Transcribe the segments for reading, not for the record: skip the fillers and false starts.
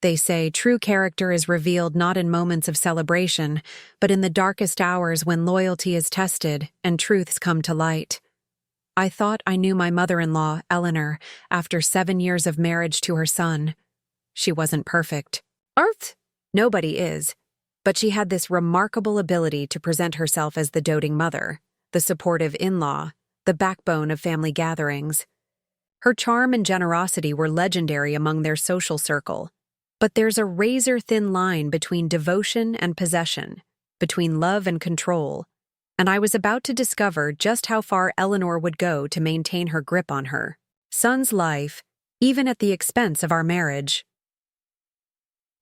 They say true character is revealed not in moments of celebration, but in the darkest hours when loyalty is tested and truths come to light. I thought I knew my mother-in-law, Eleanor, after 7 years of marriage to her son. She wasn't perfect. Nobody is. But she had this remarkable ability to present herself as the doting mother, the supportive in-law, the backbone of family gatherings. Her charm and generosity were legendary among their social circle. But there's a razor-thin line between devotion and possession, between love and control, and I was about to discover just how far Eleanor would go to maintain her grip on her son's life, even at the expense of our marriage.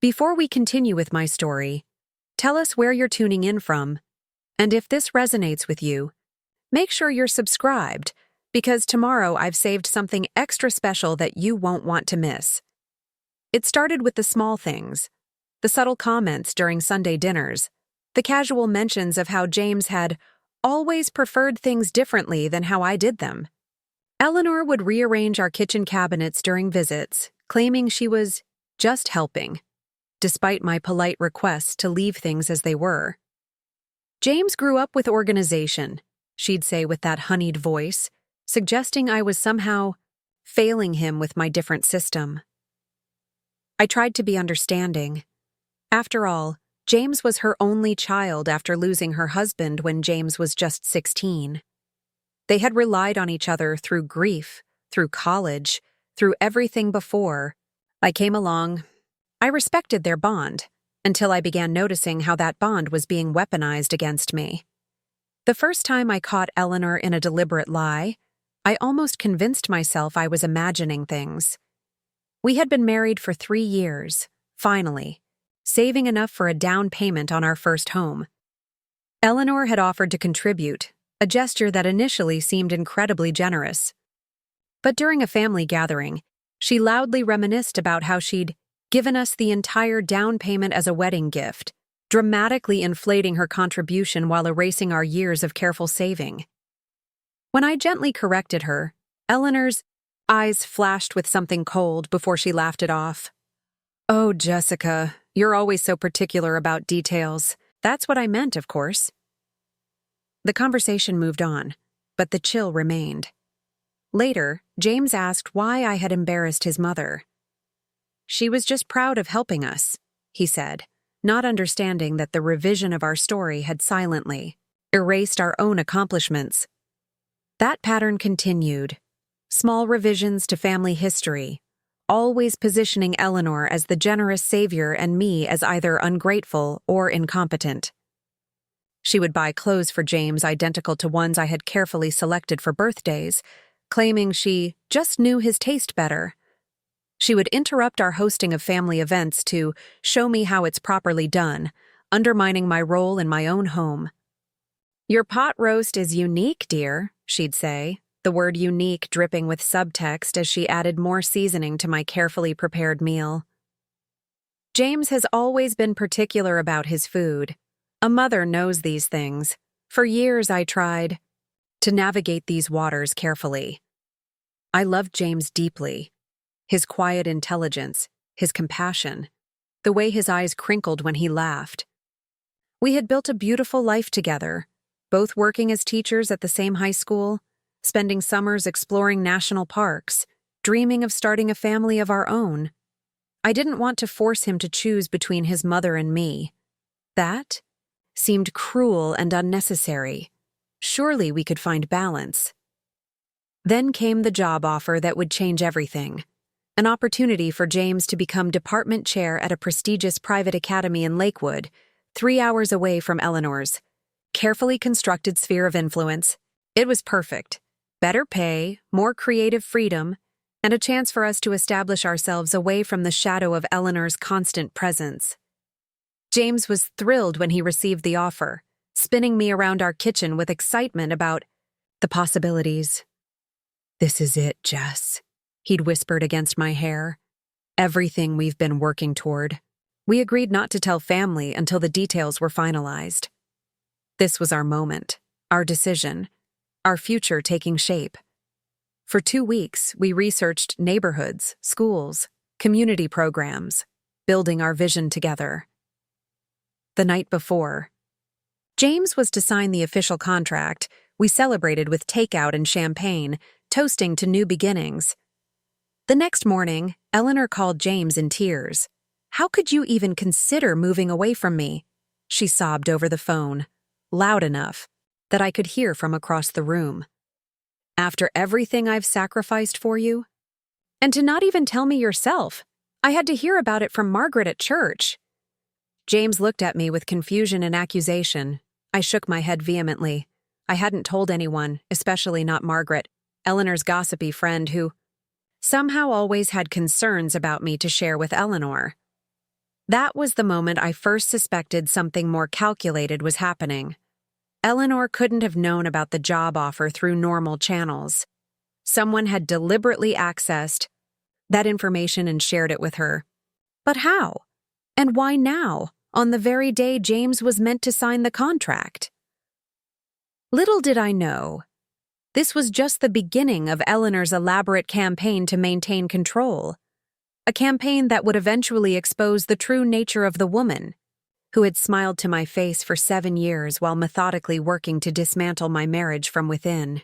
Before we continue with my story, tell us where you're tuning in from, and if this resonates with you, make sure you're subscribed, because tomorrow I've saved something extra special that you won't want to miss. It started with the small things, the subtle comments during Sunday dinners, the casual mentions of how James had always preferred things differently than how I did them. Eleanor would rearrange our kitchen cabinets during visits, claiming she was just helping, despite my polite requests to leave things as they were. James grew up with organization, she'd say with that honeyed voice, suggesting I was somehow failing him with my different system. I tried to be understanding. After all, James was her only child after losing her husband when James was just 16. They had relied on each other through grief, through college, through everything before. I came along. I respected their bond, until I began noticing how that bond was being weaponized against me. The first time I caught Eleanor in a deliberate lie, I almost convinced myself I was imagining things. We had been married for 3 years, finally, saving enough for a down payment on our first home. Eleanor had offered to contribute, a gesture that initially seemed incredibly generous. But during a family gathering, she loudly reminisced about how she'd given us the entire down payment as a wedding gift, dramatically inflating her contribution while erasing our years of careful saving. When I gently corrected her, Eleanor's eyes flashed with something cold before she laughed it off. "Oh, Jessica, you're always so particular about details. That's what I meant, of course." The conversation moved on, but the chill remained. Later, James asked why I had embarrassed his mother. "She was just proud of helping us," he said, not understanding that the revision of our story had silently erased our own accomplishments. That pattern continued. Small revisions to family history, always positioning Eleanor as the generous savior and me as either ungrateful or incompetent. She would buy clothes for James identical to ones I had carefully selected for birthdays, claiming she just knew his taste better. She would interrupt our hosting of family events to show me how it's properly done, undermining my role in my own home. "Your pot roast is unique, dear," she'd say, the word unique dripping with subtext as she added more seasoning to my carefully prepared meal. James has always been particular about his food. A mother knows these things. For years I tried to navigate these waters carefully. I loved James deeply. His quiet intelligence, his compassion, the way his eyes crinkled when he laughed. We had built a beautiful life together, both working as teachers at the same high school, spending summers exploring national parks, dreaming of starting a family of our own. I didn't want to force him to choose between his mother and me. That seemed cruel and unnecessary. Surely we could find balance. Then came the job offer that would change everything. An opportunity for James to become department chair at a prestigious private academy in Lakewood, 3 hours away from Eleanor's. Carefully constructed sphere of influence. It was perfect. Better pay, more creative freedom, and a chance for us to establish ourselves away from the shadow of Eleanor's constant presence. James was thrilled when he received the offer, spinning me around our kitchen with excitement about the possibilities. "This is it, Jess," he'd whispered against my hair. "Everything we've been working toward." We agreed not to tell family until the details were finalized. This was our moment, our decision, our future taking shape. For 2 weeks, we researched neighborhoods, schools, community programs, building our vision together. The night before, James was to sign the official contract. We celebrated with takeout and champagne, toasting to new beginnings. The next morning, Eleanor called James in tears. "How could you even consider moving away from me?" she sobbed over the phone, loud enough that I could hear from across the room. "After everything I've sacrificed for you? And to not even tell me yourself. I had to hear about it from Margaret at church." James looked at me with confusion and accusation. I shook my head vehemently. I hadn't told anyone, especially not Margaret, Eleanor's gossipy friend who somehow always had concerns about me to share with Eleanor. That was the moment I first suspected something more calculated was happening. Eleanor couldn't have known about the job offer through normal channels. Someone had deliberately accessed that information and shared it with her. But how? And why now, on the very day James was meant to sign the contract? Little did I know, this was just the beginning of Eleanor's elaborate campaign to maintain control. A campaign that would eventually expose the true nature of the woman who had smiled to my face for 7 years while methodically working to dismantle my marriage from within.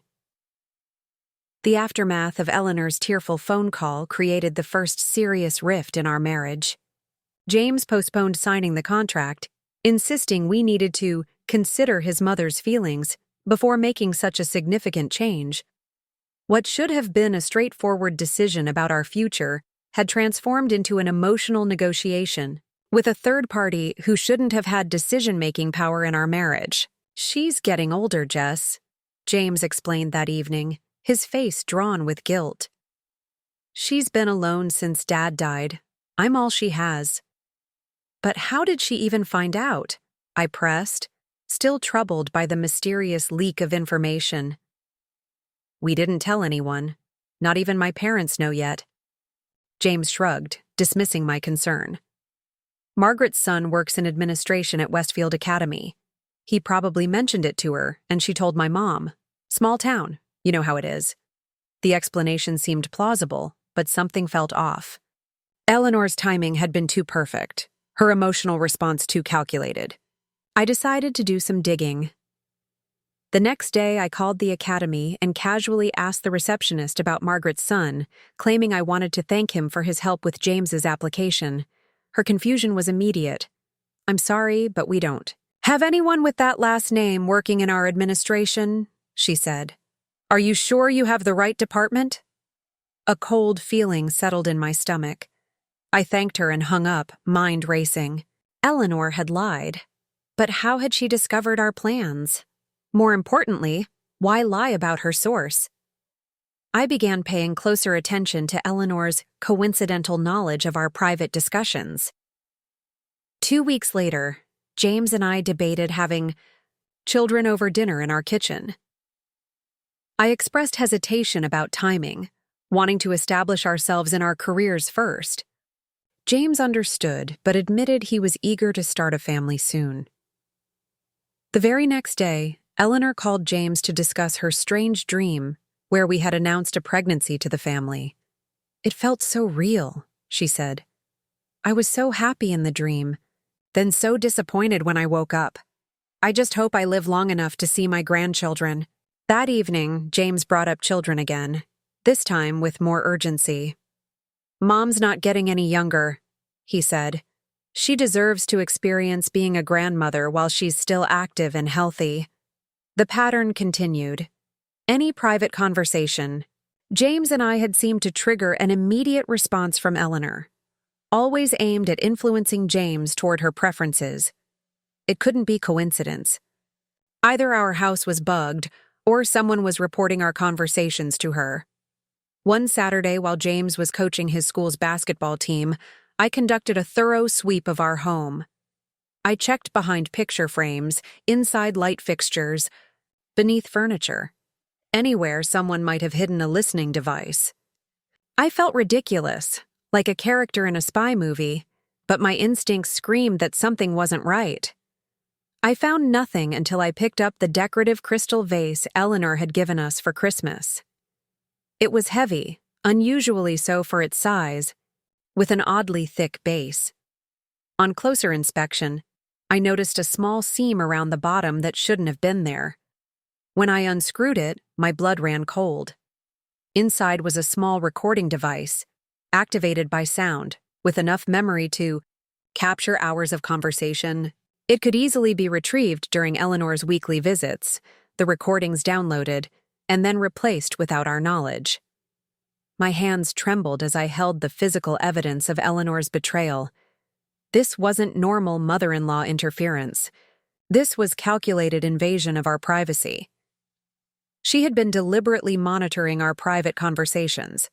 The aftermath of Eleanor's tearful phone call created the first serious rift in our marriage. James postponed signing the contract, insisting we needed to consider his mother's feelings before making such a significant change. What should have been a straightforward decision about our future had transformed into an emotional negotiation with a third party who shouldn't have had decision-making power in our marriage. "She's getting older, Jess," James explained that evening, his face drawn with guilt. "She's been alone since Dad died. I'm all she has." "But how did she even find out?" I pressed, still troubled by the mysterious leak of information. "We didn't tell anyone. Not even my parents know yet." James shrugged, dismissing my concern. "Margaret's son works in administration at Westfield Academy. He probably mentioned it to her, and she told my mom. Small town, you know how it is." The explanation seemed plausible, but something felt off. Eleanor's timing had been too perfect, her emotional response too calculated. I decided to do some digging. The next day, I called the academy and casually asked the receptionist about Margaret's son, claiming I wanted to thank him for his help with James's application. Her confusion was immediate. "I'm sorry, but we don't have anyone with that last name working in our administration," she said. "Are you sure you have the right department?" A cold feeling settled in my stomach. I thanked her and hung up, mind racing. Eleanor had lied. But how had she discovered our plans? More importantly, why lie about her source? I began paying closer attention to Eleanor's coincidental knowledge of our private discussions. 2 weeks later, James and I debated having children over dinner in our kitchen. I expressed hesitation about timing, wanting to establish ourselves in our careers first. James understood, but admitted he was eager to start a family soon. The very next day, Eleanor called James to discuss her strange dream where we had announced a pregnancy to the family. "It felt so real," she said. "I was so happy in the dream, then so disappointed when I woke up. I just hope I live long enough to see my grandchildren." That evening, James brought up children again, this time with more urgency. "Mom's not getting any younger," he said. "She deserves to experience being a grandmother while she's still active and healthy." The pattern continued. Any private conversation, James and I had seemed to trigger an immediate response from Eleanor, always aimed at influencing James toward her preferences. It couldn't be coincidence. Either our house was bugged, or someone was reporting our conversations to her. One Saturday, while James was coaching his school's basketball team, I conducted a thorough sweep of our home. I checked behind picture frames, inside light fixtures, beneath furniture, anywhere someone might have hidden a listening device. I felt ridiculous, like a character in a spy movie, but my instincts screamed that something wasn't right. I found nothing until I picked up the decorative crystal vase Eleanor had given us for Christmas. It was heavy, unusually so for its size, with an oddly thick base. On closer inspection, I noticed a small seam around the bottom that shouldn't have been there. When I unscrewed it, my blood ran cold. Inside was a small recording device, activated by sound, with enough memory to capture hours of conversation. It could easily be retrieved during Eleanor's weekly visits, the recordings downloaded, and then replaced without our knowledge. My hands trembled as I held the physical evidence of Eleanor's betrayal. This wasn't normal mother-in-law interference. This was calculated invasion of our privacy. She had been deliberately monitoring our private conversations,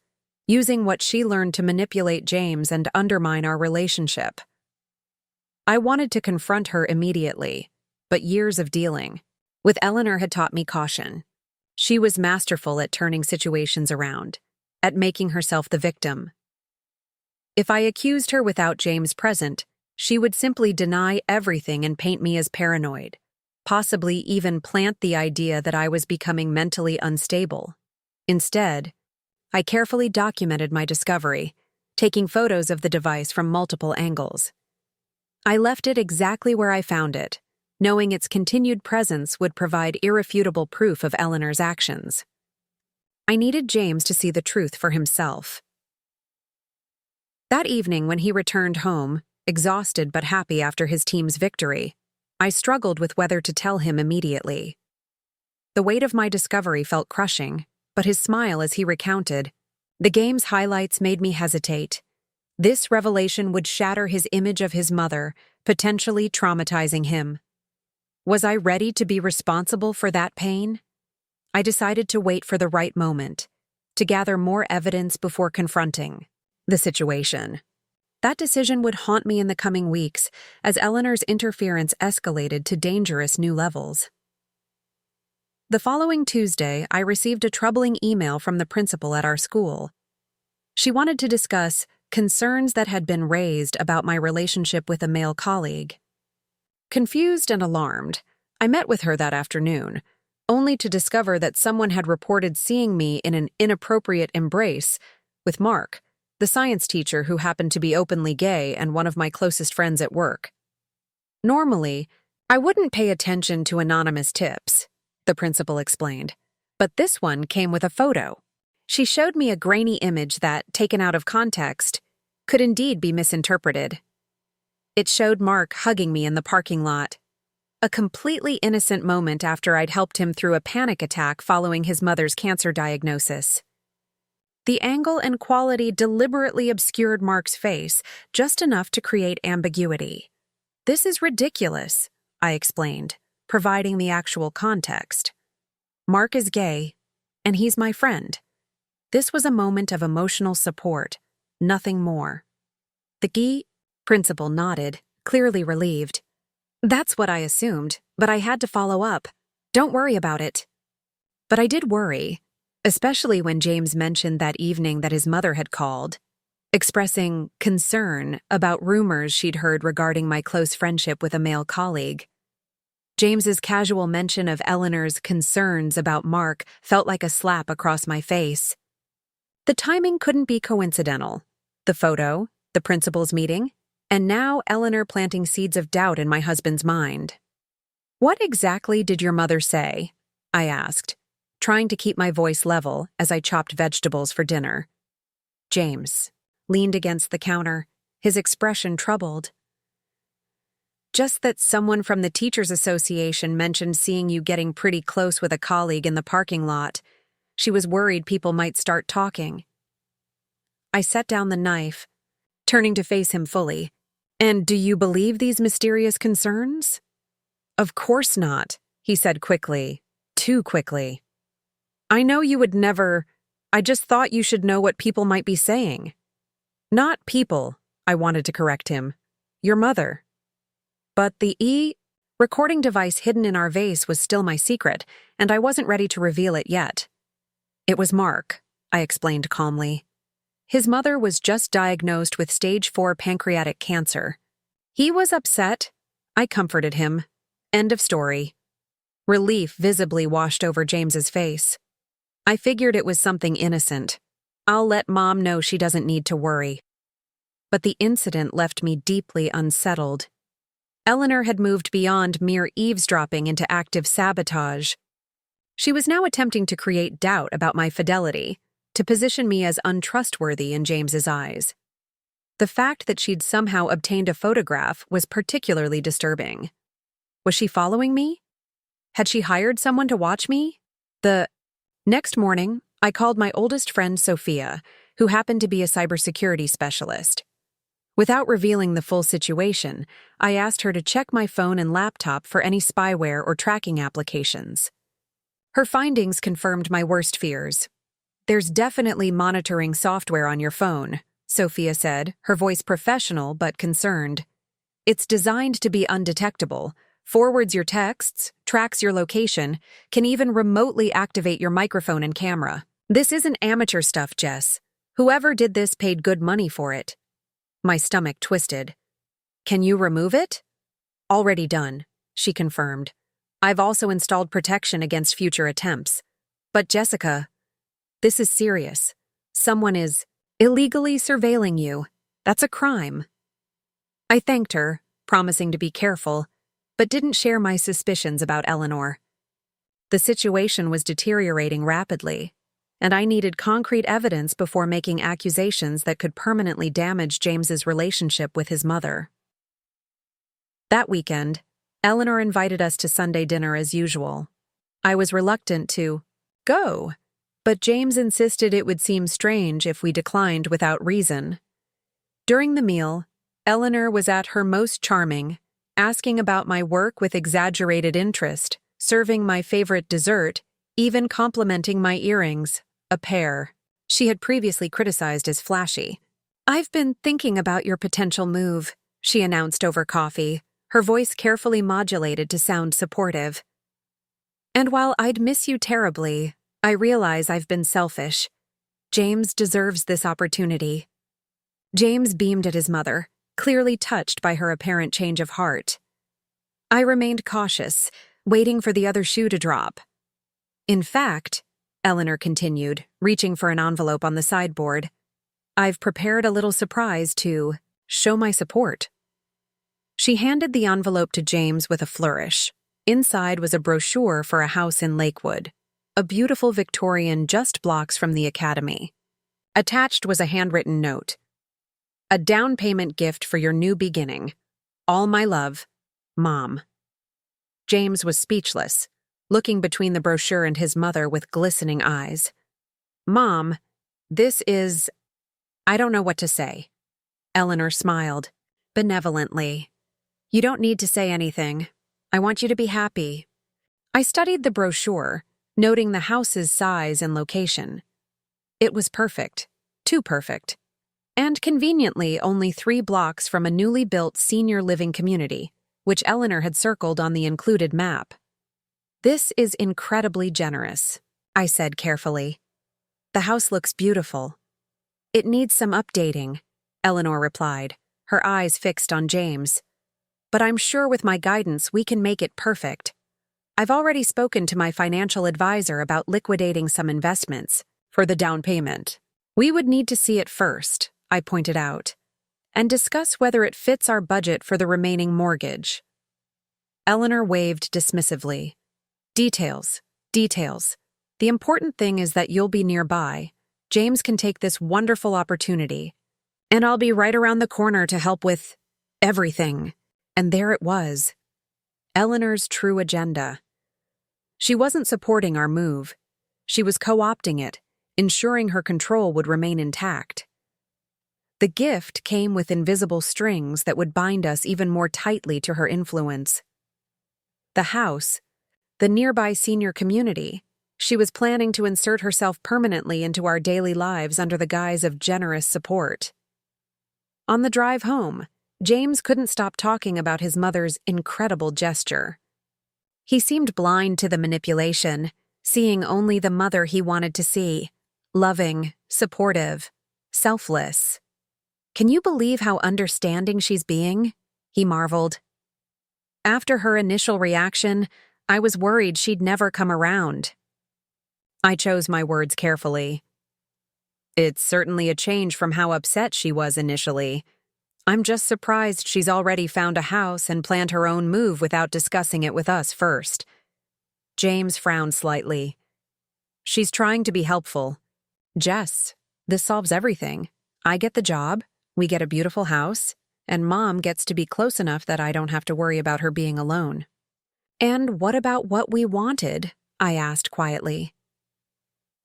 using what she learned to manipulate James and undermine our relationship. I wanted to confront her immediately, but years of dealing with Eleanor had taught me caution. She was masterful at turning situations around, at making herself the victim. If I accused her without James present, she would simply deny everything and paint me as paranoid, possibly even plant the idea that I was becoming mentally unstable. Instead, I carefully documented my discovery, taking photos of the device from multiple angles. I left it exactly where I found it, knowing its continued presence would provide irrefutable proof of Eleanor's actions. I needed James to see the truth for himself. That evening, when he returned home, exhausted but happy after his team's victory, I struggled with whether to tell him immediately. The weight of my discovery felt crushing, but his smile as he recounted the game's highlights made me hesitate. This revelation would shatter his image of his mother, potentially traumatizing him. Was I ready to be responsible for that pain? I decided to wait for the right moment, to gather more evidence before confronting the situation. That decision would haunt me in the coming weeks as Eleanor's interference escalated to dangerous new levels. The following Tuesday, I received a troubling email from the principal at our school. She wanted to discuss concerns that had been raised about my relationship with a male colleague. Confused and alarmed, I met with her that afternoon, only to discover that someone had reported seeing me in an inappropriate embrace with Mark, the science teacher who happened to be openly gay and one of my closest friends at work. Normally, I wouldn't pay attention to anonymous tips, the principal explained, but this one came with a photo. She showed me a grainy image that, taken out of context, could indeed be misinterpreted. It showed Mark hugging me in the parking lot, a completely innocent moment after I'd helped him through a panic attack following his mother's cancer diagnosis. The angle and quality deliberately obscured Mark's face, just enough to create ambiguity. "This is ridiculous," I explained, providing the actual context. "Mark is gay, and he's my friend." This was a moment of emotional support, nothing more. The principal nodded, clearly relieved. "That's what I assumed, but I had to follow up. Don't worry about it." But I did worry, especially when James mentioned that evening that his mother had called, expressing concern about rumors she'd heard regarding my close friendship with a male colleague. James's casual mention of Eleanor's concerns about Mark felt like a slap across my face. The timing couldn't be coincidental. The photo, the principal's meeting, and now Eleanor planting seeds of doubt in my husband's mind. "What exactly did your mother say?" I asked, trying to keep my voice level as I chopped vegetables for dinner. James leaned against the counter, his expression troubled. "Just that someone from the Teachers Association mentioned seeing you getting pretty close with a colleague in the parking lot. She was worried people might start talking." I set down the knife, turning to face him fully. "And do you believe these mysterious concerns?" "Of course not," he said quickly, too quickly. "I know you would never. I just thought you should know what people might be saying." "Not people," I wanted to correct him. "Your mother." But the recording device hidden in our vase was still my secret, and I wasn't ready to reveal it yet. "It was Mark," I explained calmly. "His mother was just diagnosed with stage 4 pancreatic cancer. He was upset. I comforted him. End of story." Relief visibly washed over James's face. "I figured it was something innocent. I'll let Mom know she doesn't need to worry." but the incident left me deeply unsettled. Eleanor had moved beyond mere eavesdropping into active sabotage. She was now attempting to create doubt about my fidelity, to position me as untrustworthy in James's eyes. The fact that she'd somehow obtained a photograph was particularly disturbing. Was she following me? Had she hired someone to watch me? The next morning, I called my oldest friend Sophia, who happened to be a cybersecurity specialist. Without revealing the full situation, I asked her to check my phone and laptop for any spyware or tracking applications. Her findings confirmed my worst fears. "There's definitely monitoring software on your phone," Sophia said, her voice professional but concerned. "It's designed to be undetectable, forwards your texts, tracks your location, can even remotely activate your microphone and camera. This isn't amateur stuff, Jess. Whoever did this paid good money for it." My stomach twisted. "Can you remove it?" "Already done," she confirmed. "I've also installed protection against future attempts. But Jessica, this is serious. Someone is illegally surveilling you. That's a crime." I thanked her, promising to be careful, but didn't share my suspicions about Eleanor. The situation was deteriorating rapidly, and I needed concrete evidence before making accusations that could permanently damage James's relationship with his mother. That weekend, Eleanor invited us to Sunday dinner as usual. I was reluctant to go, but James insisted it would seem strange if we declined without reason. During the meal, Eleanor was at her most charming, asking about my work with exaggerated interest, serving my favorite dessert, even complimenting my earrings, a pair she had previously criticized as flashy. "I've been thinking about your potential move," she announced over coffee, her voice carefully modulated to sound supportive. "And while I'd miss you terribly, I realize I've been selfish. James deserves this opportunity." James beamed at his mother, clearly touched by her apparent change of heart. I remained cautious, waiting for the other shoe to drop. "In fact," Eleanor continued, reaching for an envelope on the sideboard, "I've prepared a little surprise to show my support." She handed the envelope to James with a flourish. Inside was a brochure for a house in Lakewood, a beautiful Victorian just blocks from the academy. Attached was a handwritten note. "A down payment gift for your new beginning. All my love, Mom." James was speechless, looking between the brochure and his mother with glistening eyes. "Mom, this is—" "I don't know what to say." Eleanor smiled, benevolently. "You don't need to say anything. I want you to be happy." I studied the brochure, noting the house's size and location. It was perfect, too perfect, and conveniently only 3 blocks from a newly built senior living community, which Eleanor had circled on the included map. "This is incredibly generous," I said carefully. "The house looks beautiful." "It needs some updating," Eleanor replied, her eyes fixed on James. "But I'm sure with my guidance we can make it perfect. I've already spoken to my financial advisor about liquidating some investments for the down payment. We would need to see it first," I pointed out, "and discuss whether it fits our budget for the remaining mortgage." Eleanor waved dismissively. Details. The important thing is that you'll be nearby. James can take this wonderful opportunity. And I'll be right around the corner to help with everything." And there it was. Eleanor's true agenda. She wasn't supporting our move. She was co-opting it, ensuring her control would remain intact. The gift came with invisible strings that would bind us even more tightly to her influence. The house, the nearby senior community, she was planning to insert herself permanently into our daily lives under the guise of generous support. On the drive home, James couldn't stop talking about his mother's incredible gesture. He seemed blind to the manipulation, seeing only the mother he wanted to see, loving, supportive, selfless. "Can you believe how understanding she's being?" he marveled. After her initial reaction, I was worried she'd never come around. I chose my words carefully. "It's certainly a change from how upset she was initially," I'm just surprised she's already found a house and planned her own move without discussing it with us first. James frowned slightly. She's trying to be helpful. Jess, this solves everything. I get the job, we get a beautiful house, and Mom gets to be close enough that I don't have to worry about her being alone. And what about what we wanted? I asked quietly.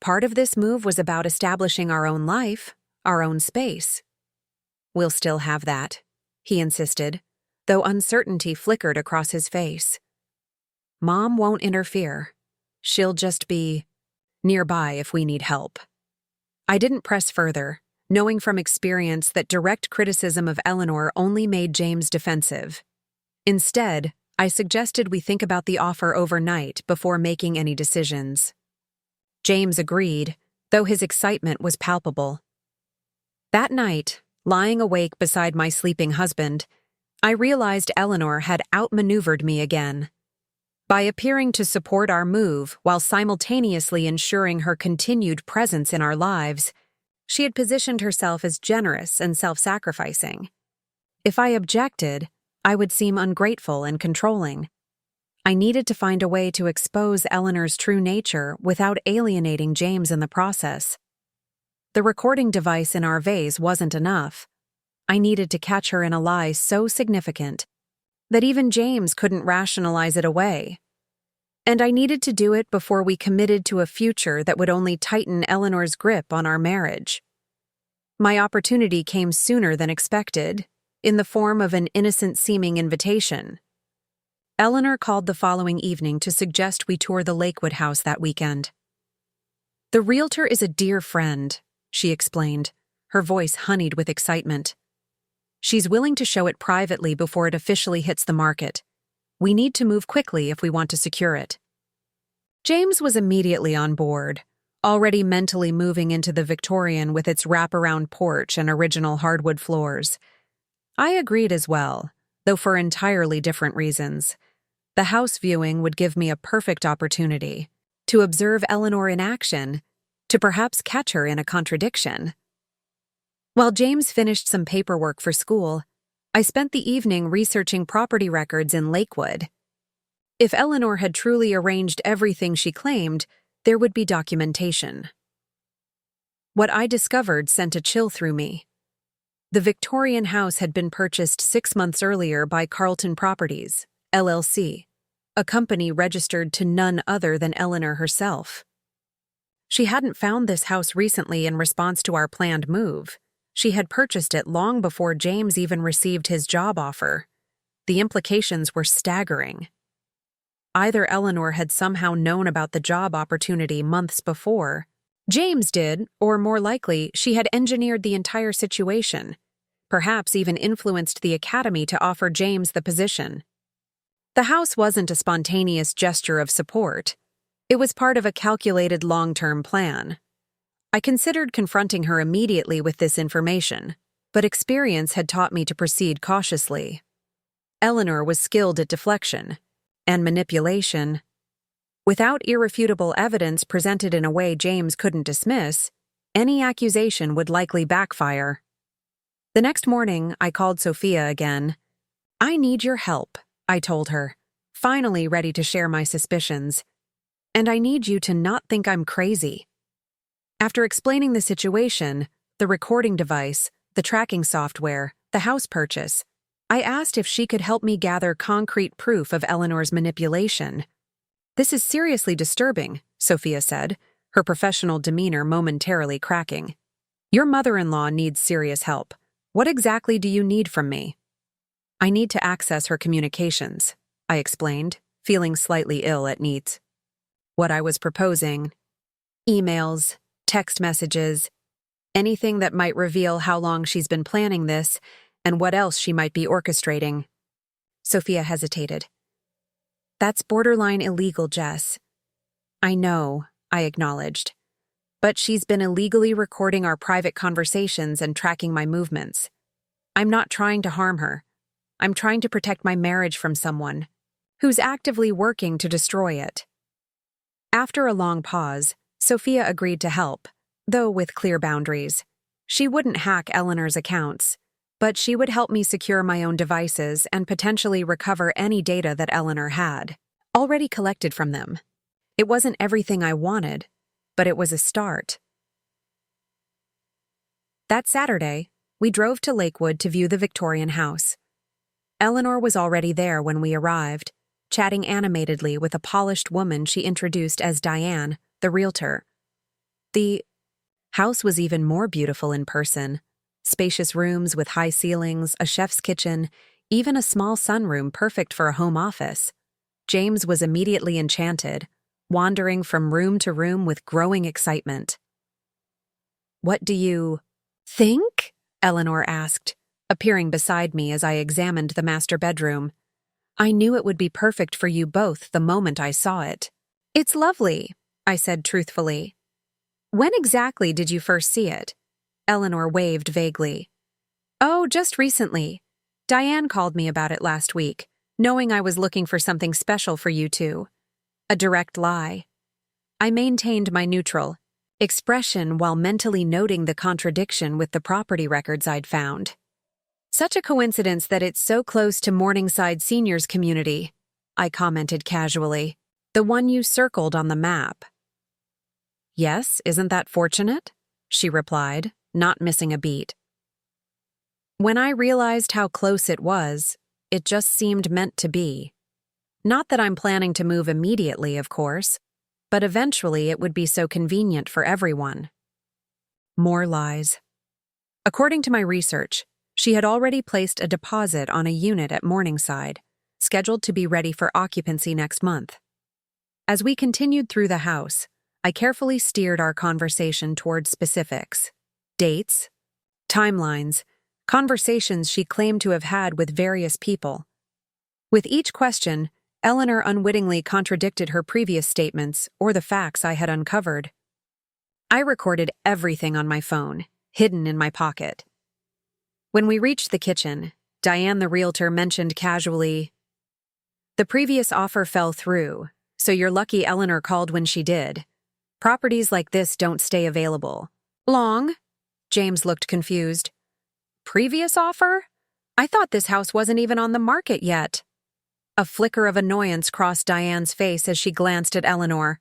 Part of this move was about establishing our own life, our own space. We'll still have that, he insisted, though uncertainty flickered across his face. Mom won't interfere. She'll just be nearby if we need help. I didn't press further, knowing from experience that direct criticism of Eleanor only made James defensive. Instead, I suggested we think about the offer overnight before making any decisions. James agreed, though his excitement was palpable. That night, lying awake beside my sleeping husband, I realized Eleanor had outmaneuvered me again. By appearing to support our move while simultaneously ensuring her continued presence in our lives, she had positioned herself as generous and self-sacrificing. If I objected, I would seem ungrateful and controlling. I needed to find a way to expose Eleanor's true nature without alienating James in the process. The recording device in our vase wasn't enough. I needed to catch her in a lie so significant that even James couldn't rationalize it away. And I needed to do it before we committed to a future that would only tighten Eleanor's grip on our marriage. My opportunity came sooner than expected, in the form of an innocent-seeming invitation. Eleanor called the following evening to suggest we tour the Lakewood house that weekend. The realtor is a dear friend, she explained, her voice honeyed with excitement. She's willing to show it privately before it officially hits the market. We need to move quickly if we want to secure it. James was immediately on board, already mentally moving into the Victorian with its wraparound porch and original hardwood floors. I agreed as well, though for entirely different reasons. The house viewing would give me a perfect opportunity to observe Eleanor in action, to perhaps catch her in a contradiction. While James finished some paperwork for school, I spent the evening researching property records in Lakewood. If Eleanor had truly arranged everything she claimed, there would be documentation. What I discovered sent a chill through me. The Victorian house had been purchased 6 months earlier by Carlton Properties, LLC, a company registered to none other than Eleanor herself. She hadn't found this house recently in response to our planned move. She had purchased it long before James even received his job offer. The implications were staggering. Either Eleanor had somehow known about the job opportunity months before, James did, or more likely, she had engineered the entire situation, perhaps even influenced the academy to offer James the position. The house wasn't a spontaneous gesture of support. It was part of a calculated long-term plan. I considered confronting her immediately with this information, but experience had taught me to proceed cautiously. Eleanor was skilled at deflection and manipulation. Without irrefutable evidence presented in a way James couldn't dismiss, any accusation would likely backfire. The next morning, I called Sophia again. "I need your help," I told her, finally ready to share my suspicions. "And I need you to not think I'm crazy." After explaining the situation, the recording device, the tracking software, the house purchase, I asked if she could help me gather concrete proof of Eleanor's manipulation. "This is seriously disturbing," Sophia said, her professional demeanor momentarily cracking. "Your mother-in-law needs serious help. What exactly do you need from me?" "I need to access her communications," I explained, feeling slightly ill at ease. What I was proposing: emails, text messages, anything that might reveal how long she's been planning this and what else she might be orchestrating. Sophia hesitated. "That's borderline illegal, Jess." "I know," I acknowledged. "But she's been illegally recording our private conversations and tracking my movements. I'm not trying to harm her. I'm trying to protect my marriage from someone who's actively working to destroy it." After a long pause, Sophia agreed to help, though with clear boundaries. She wouldn't hack Eleanor's accounts. but she would help me secure my own devices and potentially recover any data that Eleanor had already collected from them. It wasn't everything I wanted, but it was a start. That Saturday, we drove to Lakewood to view the Victorian house. Eleanor was already there when we arrived, chatting animatedly with a polished woman she introduced as Diane, the realtor. The house was even more beautiful in person. Spacious rooms with high ceilings, a chef's kitchen, even a small sunroom perfect for a home office. James was immediately enchanted, wandering from room to room with growing excitement. "What do you think?" Eleanor asked, appearing beside me as I examined the master bedroom. "I knew it would be perfect for you both the moment I saw it." "It's lovely," I said truthfully. "When exactly did you first see it?" Eleanor waved vaguely. "Oh, just recently. Diane called me about it last week, knowing I was looking for something special for you two." A direct lie. I maintained my neutral expression while mentally noting the contradiction with the property records I'd found. "Such a coincidence that it's so close to Morningside Seniors Community," I commented casually. "The one you circled on the map." "Yes, isn't that fortunate?" she replied, not missing a beat. When I realized how close it was, it just seemed meant to be. Not that I'm planning to move immediately, of course, but eventually it would be so convenient for everyone. More lies. According to my research, she had already placed a deposit on a unit at Morningside, scheduled to be ready for occupancy next month. As we continued through the house, I carefully steered our conversation toward specifics. Dates, timelines, conversations she claimed to have had with various people. With each question, Eleanor unwittingly contradicted her previous statements or the facts I had uncovered. I recorded everything on my phone, hidden in my pocket. When we reached the kitchen, Diane the realtor mentioned casually, "The previous offer fell through, so you're lucky Eleanor called when she did. Properties like this don't stay available." "Long?" James looked confused. "Previous offer? I thought this house wasn't even on the market yet." A flicker of annoyance crossed Diane's face as she glanced at Eleanor.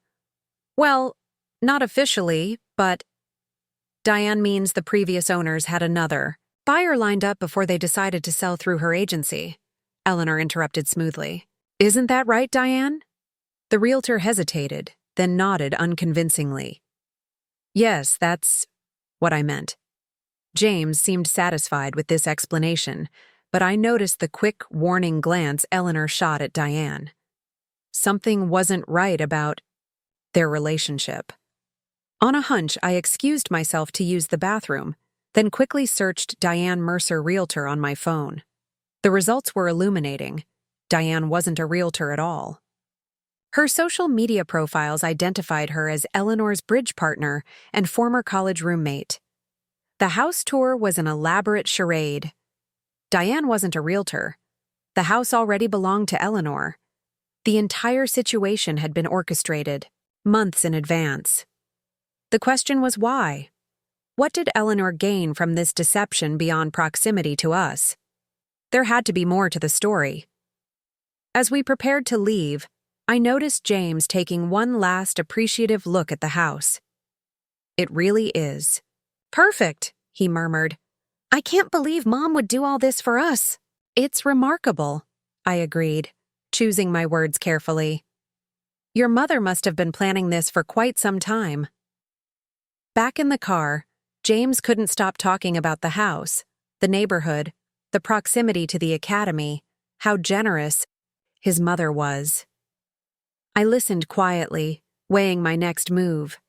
"Well, not officially, but—" "Diane means the previous owners had another buyer lined up before they decided to sell through her agency," Eleanor interrupted smoothly. "Isn't that right, Diane?" The realtor hesitated, then nodded unconvincingly. "Yes, that's what I meant." James seemed satisfied with this explanation, but I noticed the quick, warning glance Eleanor shot at Diane. Something wasn't right about their relationship. On a hunch, I excused myself to use the bathroom, then quickly searched Diane Mercer Realtor on my phone. The results were illuminating. Diane wasn't a realtor at all. Her social media profiles identified her as Eleanor's bridge partner and former college roommate. The house tour was an elaborate charade. Diane wasn't a realtor. The house already belonged to Eleanor. The entire situation had been orchestrated, months in advance. The question was why? What did Eleanor gain from this deception beyond proximity to us? There had to be more to the story. As we prepared to leave, I noticed James taking one last appreciative look at the house. "It really is perfect," he murmured. "I can't believe Mom would do all this for us." "It's remarkable," I agreed, choosing my words carefully. "Your mother must have been planning this for quite some time." Back in the car, James couldn't stop talking about the house, the neighborhood, the proximity to the academy, how generous his mother was. I listened quietly, weighing my next move.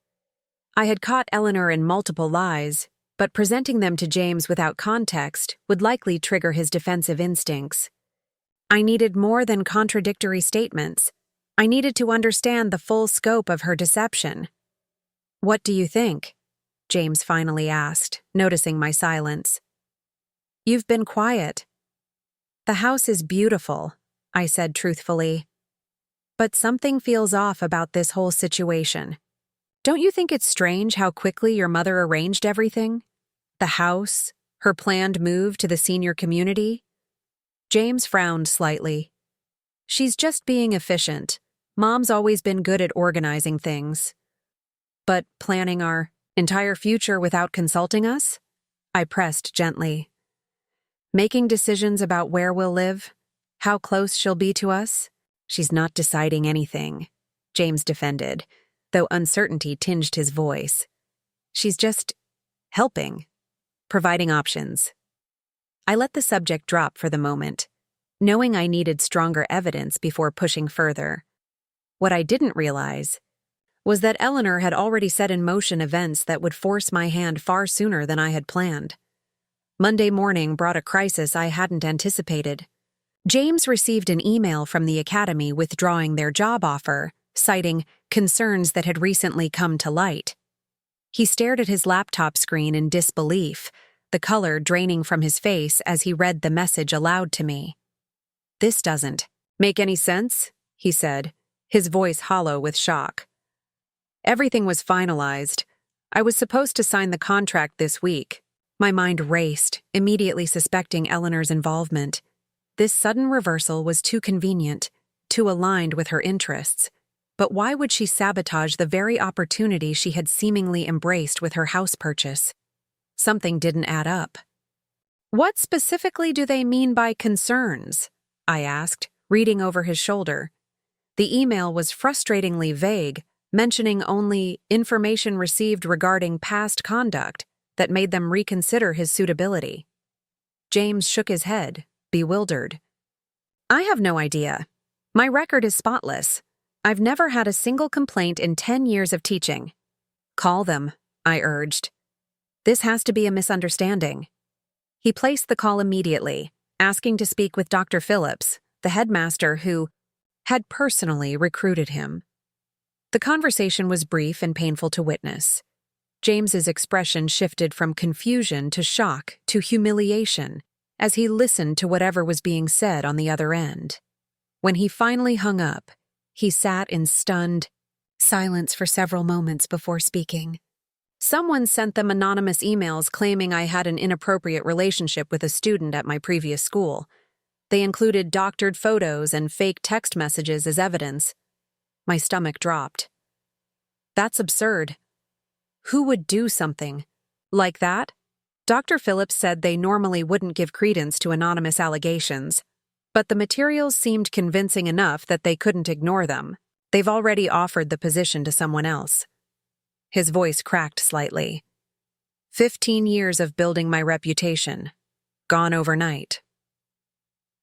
I had caught Eleanor in multiple lies, but presenting them to James without context would likely trigger his defensive instincts. I needed more than contradictory statements. I needed to understand the full scope of her deception. "What do you think?" James finally asked, noticing my silence. "You've been quiet." "The house is beautiful," I said truthfully. "But something feels off about this whole situation. Don't you think it's strange how quickly your mother arranged everything? The house, Her planned move to the senior community? James frowned slightly. She's just being efficient. Mom's always been good at organizing things. But planning our entire future without consulting us? I pressed gently. Making decisions about where we'll live? How close she'll be to us? She's not deciding anything, James defended, though uncertainty tinged his voice. She's just helping, providing options. I let the subject drop for the moment, knowing I needed stronger evidence before pushing further. What I didn't realize was that Eleanor had already set in motion events that would force my hand far sooner than I had planned. Monday morning brought a crisis I hadn't anticipated. James received an email from the academy withdrawing their job offer, citing concerns that had recently come to light. He stared at his laptop screen in disbelief, the color draining from his face as he read the message aloud to me. "This doesn't make any sense," he said, his voice hollow with shock. Everything was finalized. I was supposed to sign the contract this week. My mind raced, immediately suspecting Eleanor's involvement. This sudden reversal was too convenient, too aligned with her interests. But why would she sabotage the very opportunity she had seemingly embraced with her house purchase? Something didn't add up. "What specifically do they mean by concerns?" I asked, reading over his shoulder. The email was frustratingly vague, mentioning only information received regarding past conduct that made them reconsider his suitability. James shook his head, bewildered. "I have no idea. My record is spotless. I've never had a single complaint in 10 years of teaching." "Call them," I urged. "This has to be a misunderstanding." He placed the call immediately, asking to speak with Dr. Phillips, the headmaster who had personally recruited him. The conversation was brief and painful to witness. James's expression shifted from confusion to shock to humiliation as he listened to whatever was being said on the other end. When he finally hung up, he sat in stunned silence for several moments before speaking. "Someone sent them anonymous emails claiming I had an inappropriate relationship with a student at my previous school. They included doctored photos and fake text messages as evidence." My stomach dropped. That's absurd. Who would do something like that? Dr. Phillips said they normally wouldn't give credence to anonymous allegations, but the materials seemed convincing enough that they couldn't ignore them. They've already offered the position to someone else. His voice cracked slightly. 15 years of building my reputation, gone overnight.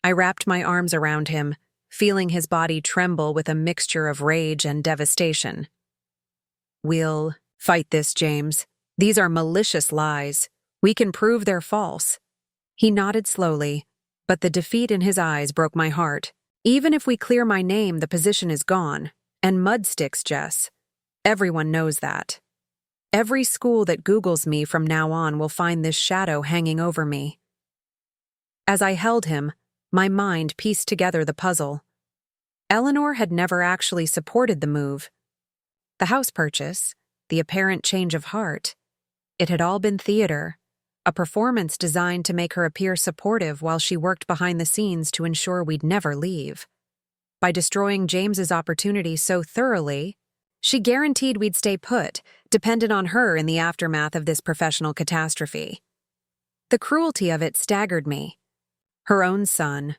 I wrapped my arms around him, feeling his body tremble with a mixture of rage and devastation. "We'll fight this, James. These are malicious lies. We can prove they're false." He nodded slowly, but the defeat in his eyes broke my heart. "Even if we clear my name, the position is gone. And mud sticks, Jess. Everyone knows that. Every school that Googles me from now on will find this shadow hanging over me." As I held him, my mind pieced together the puzzle. Eleanor had never actually supported the move. The house purchase, the apparent change of heart, it had all been theater, a performance designed to make her appear supportive while she worked behind the scenes to ensure we'd never leave. By destroying James's opportunity so thoroughly, she guaranteed we'd stay put, dependent on her in the aftermath of this professional catastrophe. The cruelty of it staggered me. Her own son.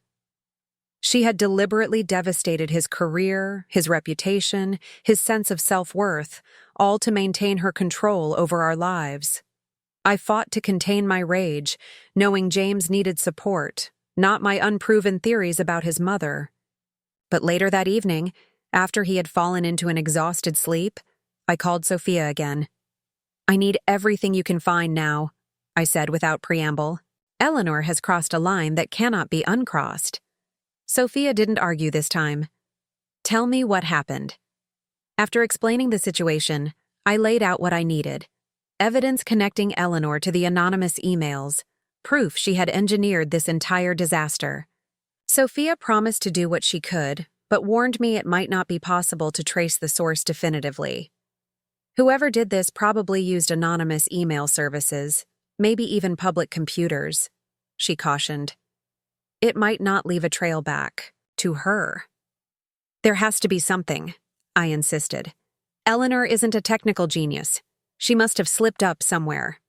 She had deliberately devastated his career, his reputation, his sense of self-worth, all to maintain her control over our lives. I fought to contain my rage, knowing James needed support, not my unproven theories about his mother. But later that evening, after he had fallen into an exhausted sleep, I called Sophia again. "I need everything you can find now," I said without preamble. "Eleanor has crossed a line that cannot be uncrossed." Sophia didn't argue this time. "Tell me what happened." After explaining the situation, I laid out what I needed. Evidence connecting Eleanor to the anonymous emails, proof she had engineered this entire disaster. Sophia promised to do what she could, but warned me it might not be possible to trace the source definitively. Whoever did this probably used anonymous email services, Maybe even public computers, she cautioned. It might not leave a trail back to her. There has to be something, I insisted. Eleanor isn't a technical genius. She must have slipped up somewhere.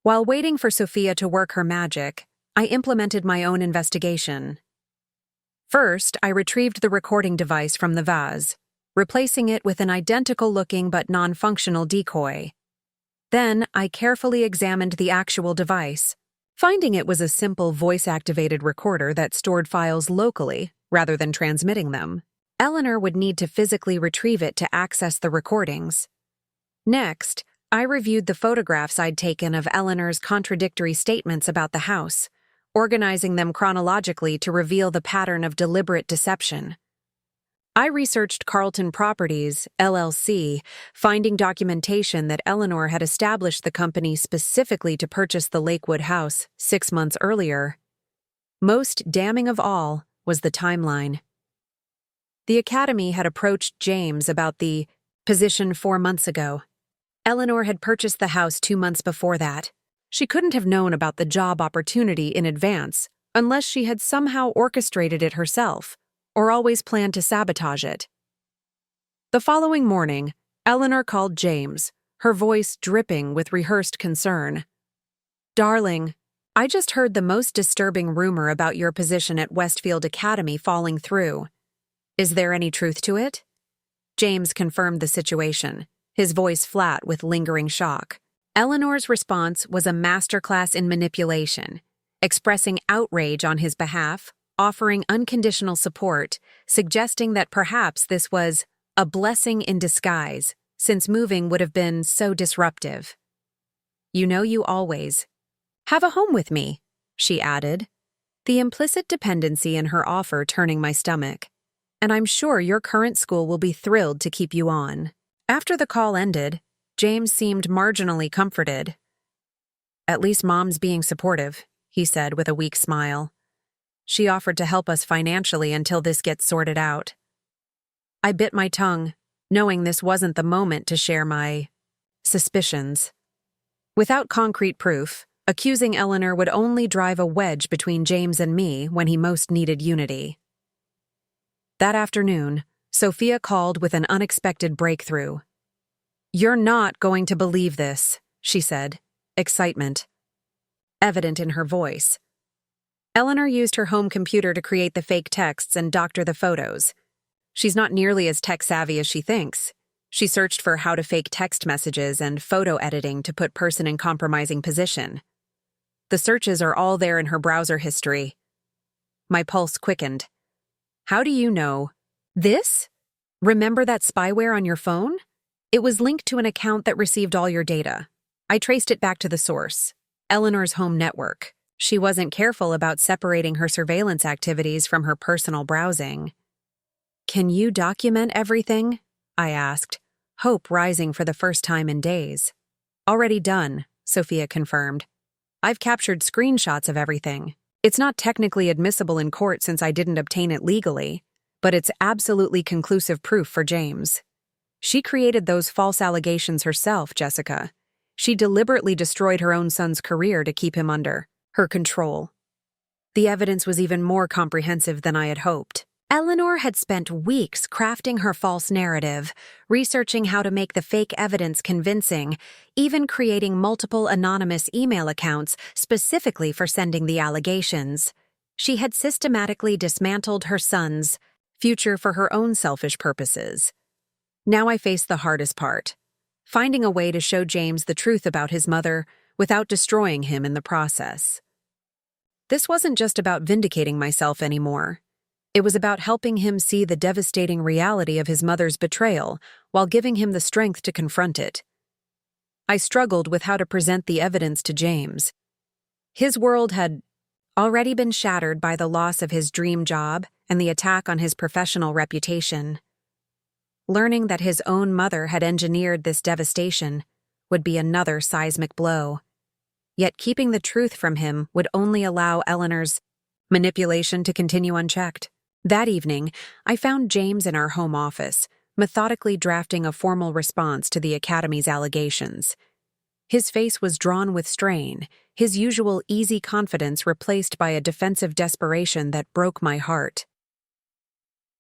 While waiting for Sophia to work her magic, I implemented my own investigation. First, I retrieved the recording device from the vase, replacing it with an identical-looking but non-functional decoy. Then, I carefully examined the actual device, finding it was a simple voice-activated recorder that stored files locally rather than transmitting them. Eleanor would need to physically retrieve it to access the recordings. Next, I reviewed the photographs I'd taken of Eleanor's contradictory statements about the house, organizing them chronologically to reveal the pattern of deliberate deception. I researched Carlton Properties, LLC, finding documentation that Eleanor had established the company specifically to purchase the Lakewood house 6 months earlier. Most damning of all was the timeline. The Academy had approached James about the position 4 months ago. Eleanor had purchased the house 2 months before that. She couldn't have known about the job opportunity in advance unless she had somehow orchestrated it herself or always planned to sabotage it. The following morning, Eleanor called James, her voice dripping with rehearsed concern. "Darling, I just heard the most disturbing rumor about your position at Westfield Academy falling through. Is there any truth to it?" James confirmed the situation, his voice flat with lingering shock. Eleanor's response was a masterclass in manipulation, expressing outrage on his behalf, offering unconditional support, suggesting that perhaps this was a blessing in disguise, since moving would have been so disruptive. "You know you always have a home with me," she added, the implicit dependency in her offer turning my stomach. "And I'm sure your current school will be thrilled to keep you on." After the call ended, James seemed marginally comforted. "At least Mom's being supportive," he said with a weak smile. "She offered to help us financially until this gets sorted out." I bit my tongue, knowing this wasn't the moment to share my suspicions. Without concrete proof, accusing Eleanor would only drive a wedge between James and me when he most needed unity. That afternoon, Sophia called with an unexpected breakthrough. "You're not going to believe this," she said, excitement evident in her voice. Eleanor used her home computer to create the fake texts and doctor the photos. She's not nearly as tech-savvy as she thinks. She searched for how to fake text messages and photo editing to put person in compromising position. The searches are all there in her browser history. My pulse quickened. "How do you know this? Remember that spyware on your phone? It was linked to an account that received all your data. I traced it back to the source, Eleanor's home network. She wasn't careful about separating her surveillance activities from her personal browsing." "Can you document everything?" I asked, hope rising for the first time in days. "Already done," Sophia confirmed. "I've captured screenshots of everything. It's not technically admissible in court since I didn't obtain it legally, but it's absolutely conclusive proof for James. She created those false allegations herself, Jessica. She deliberately destroyed her own son's career to keep him under her control." The evidence was even more comprehensive than I had hoped. Eleanor had spent weeks crafting her false narrative, researching how to make the fake evidence convincing, even creating multiple anonymous email accounts specifically for sending the allegations. She had systematically dismantled her son's future for her own selfish purposes. Now I faced the hardest part, finding a way to show James the truth about his mother without destroying him in the process. This wasn't just about vindicating myself anymore. It was about helping him see the devastating reality of his mother's betrayal while giving him the strength to confront it. I struggled with how to present the evidence to James. His world had already been shattered by the loss of his dream job and the attack on his professional reputation. Learning that his own mother had engineered this devastation would be another seismic blow. Yet keeping the truth from him would only allow Eleanor's manipulation to continue unchecked. That evening, I found James in our home office, methodically drafting a formal response to the Academy's allegations. His face was drawn with strain, his usual easy confidence replaced by a defensive desperation that broke my heart.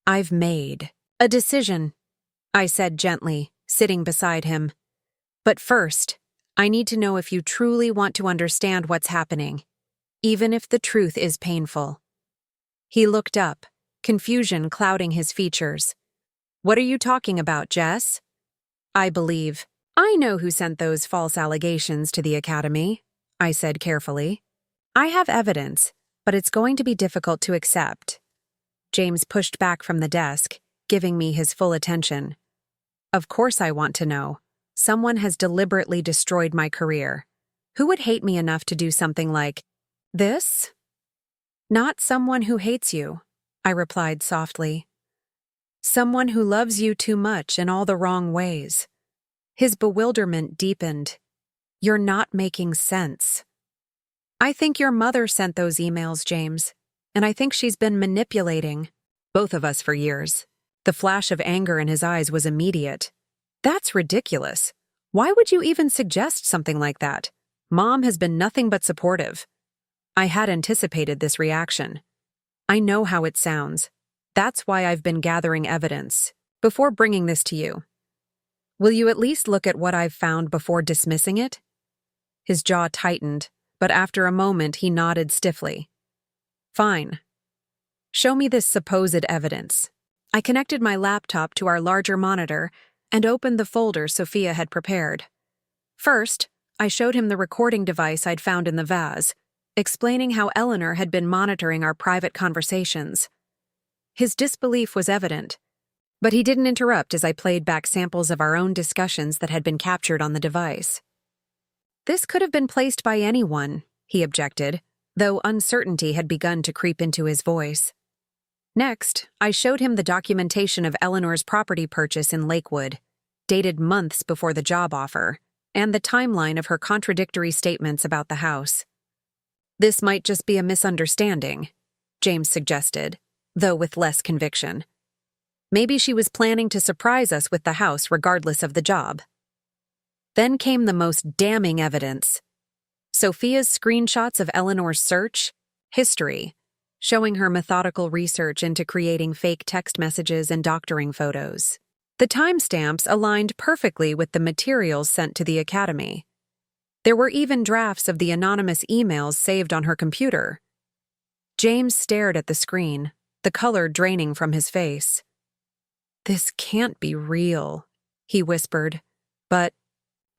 "I've made a decision," I said gently, sitting beside him. "But first, I need to know if you truly want to understand what's happening, even if the truth is painful." He looked up, confusion clouding his features. "What are you talking about, Jess?" "I believe I know who sent those false allegations to the academy," I said carefully. "I have evidence, but it's going to be difficult to accept." James pushed back from the desk, giving me his full attention. "Of course I want to know. Someone has deliberately destroyed my career. Who would hate me enough to do something like this?" "Not someone who hates you," I replied softly. "Someone who loves you too much in all the wrong ways." His bewilderment deepened. "You're not making sense." "I think your mother sent those emails, James, and I think she's been manipulating both of us for years." The flash of anger in his eyes was immediate. "That's ridiculous. Why would you even suggest something like that? Mom has been nothing but supportive." I had anticipated this reaction. "I know how it sounds. That's why I've been gathering evidence before bringing this to you. Will you at least look at what I've found before dismissing it?" His jaw tightened, but after a moment he nodded stiffly. "Fine. Show me this supposed evidence." I connected my laptop to our larger monitor and opened the folder Sophia had prepared. First, I showed him the recording device I'd found in the vase, explaining how Eleanor had been monitoring our private conversations. His disbelief was evident, but he didn't interrupt as I played back samples of our own discussions that had been captured on the device. "This could have been placed by anyone," he objected, though uncertainty had begun to creep into his voice. Next, I showed him the documentation of Eleanor's property purchase in Lakewood, dated months before the job offer, and the timeline of her contradictory statements about the house. "This might just be a misunderstanding," James suggested, though with less conviction. "Maybe she was planning to surprise us with the house regardless of the job." Then came the most damning evidence. Sophia's screenshots of Eleanor's search history, showing her methodical research into creating fake text messages and doctoring photos. The timestamps aligned perfectly with the materials sent to the academy. There were even drafts of the anonymous emails saved on her computer. James stared at the screen, the color draining from his face. "This can't be real," he whispered, but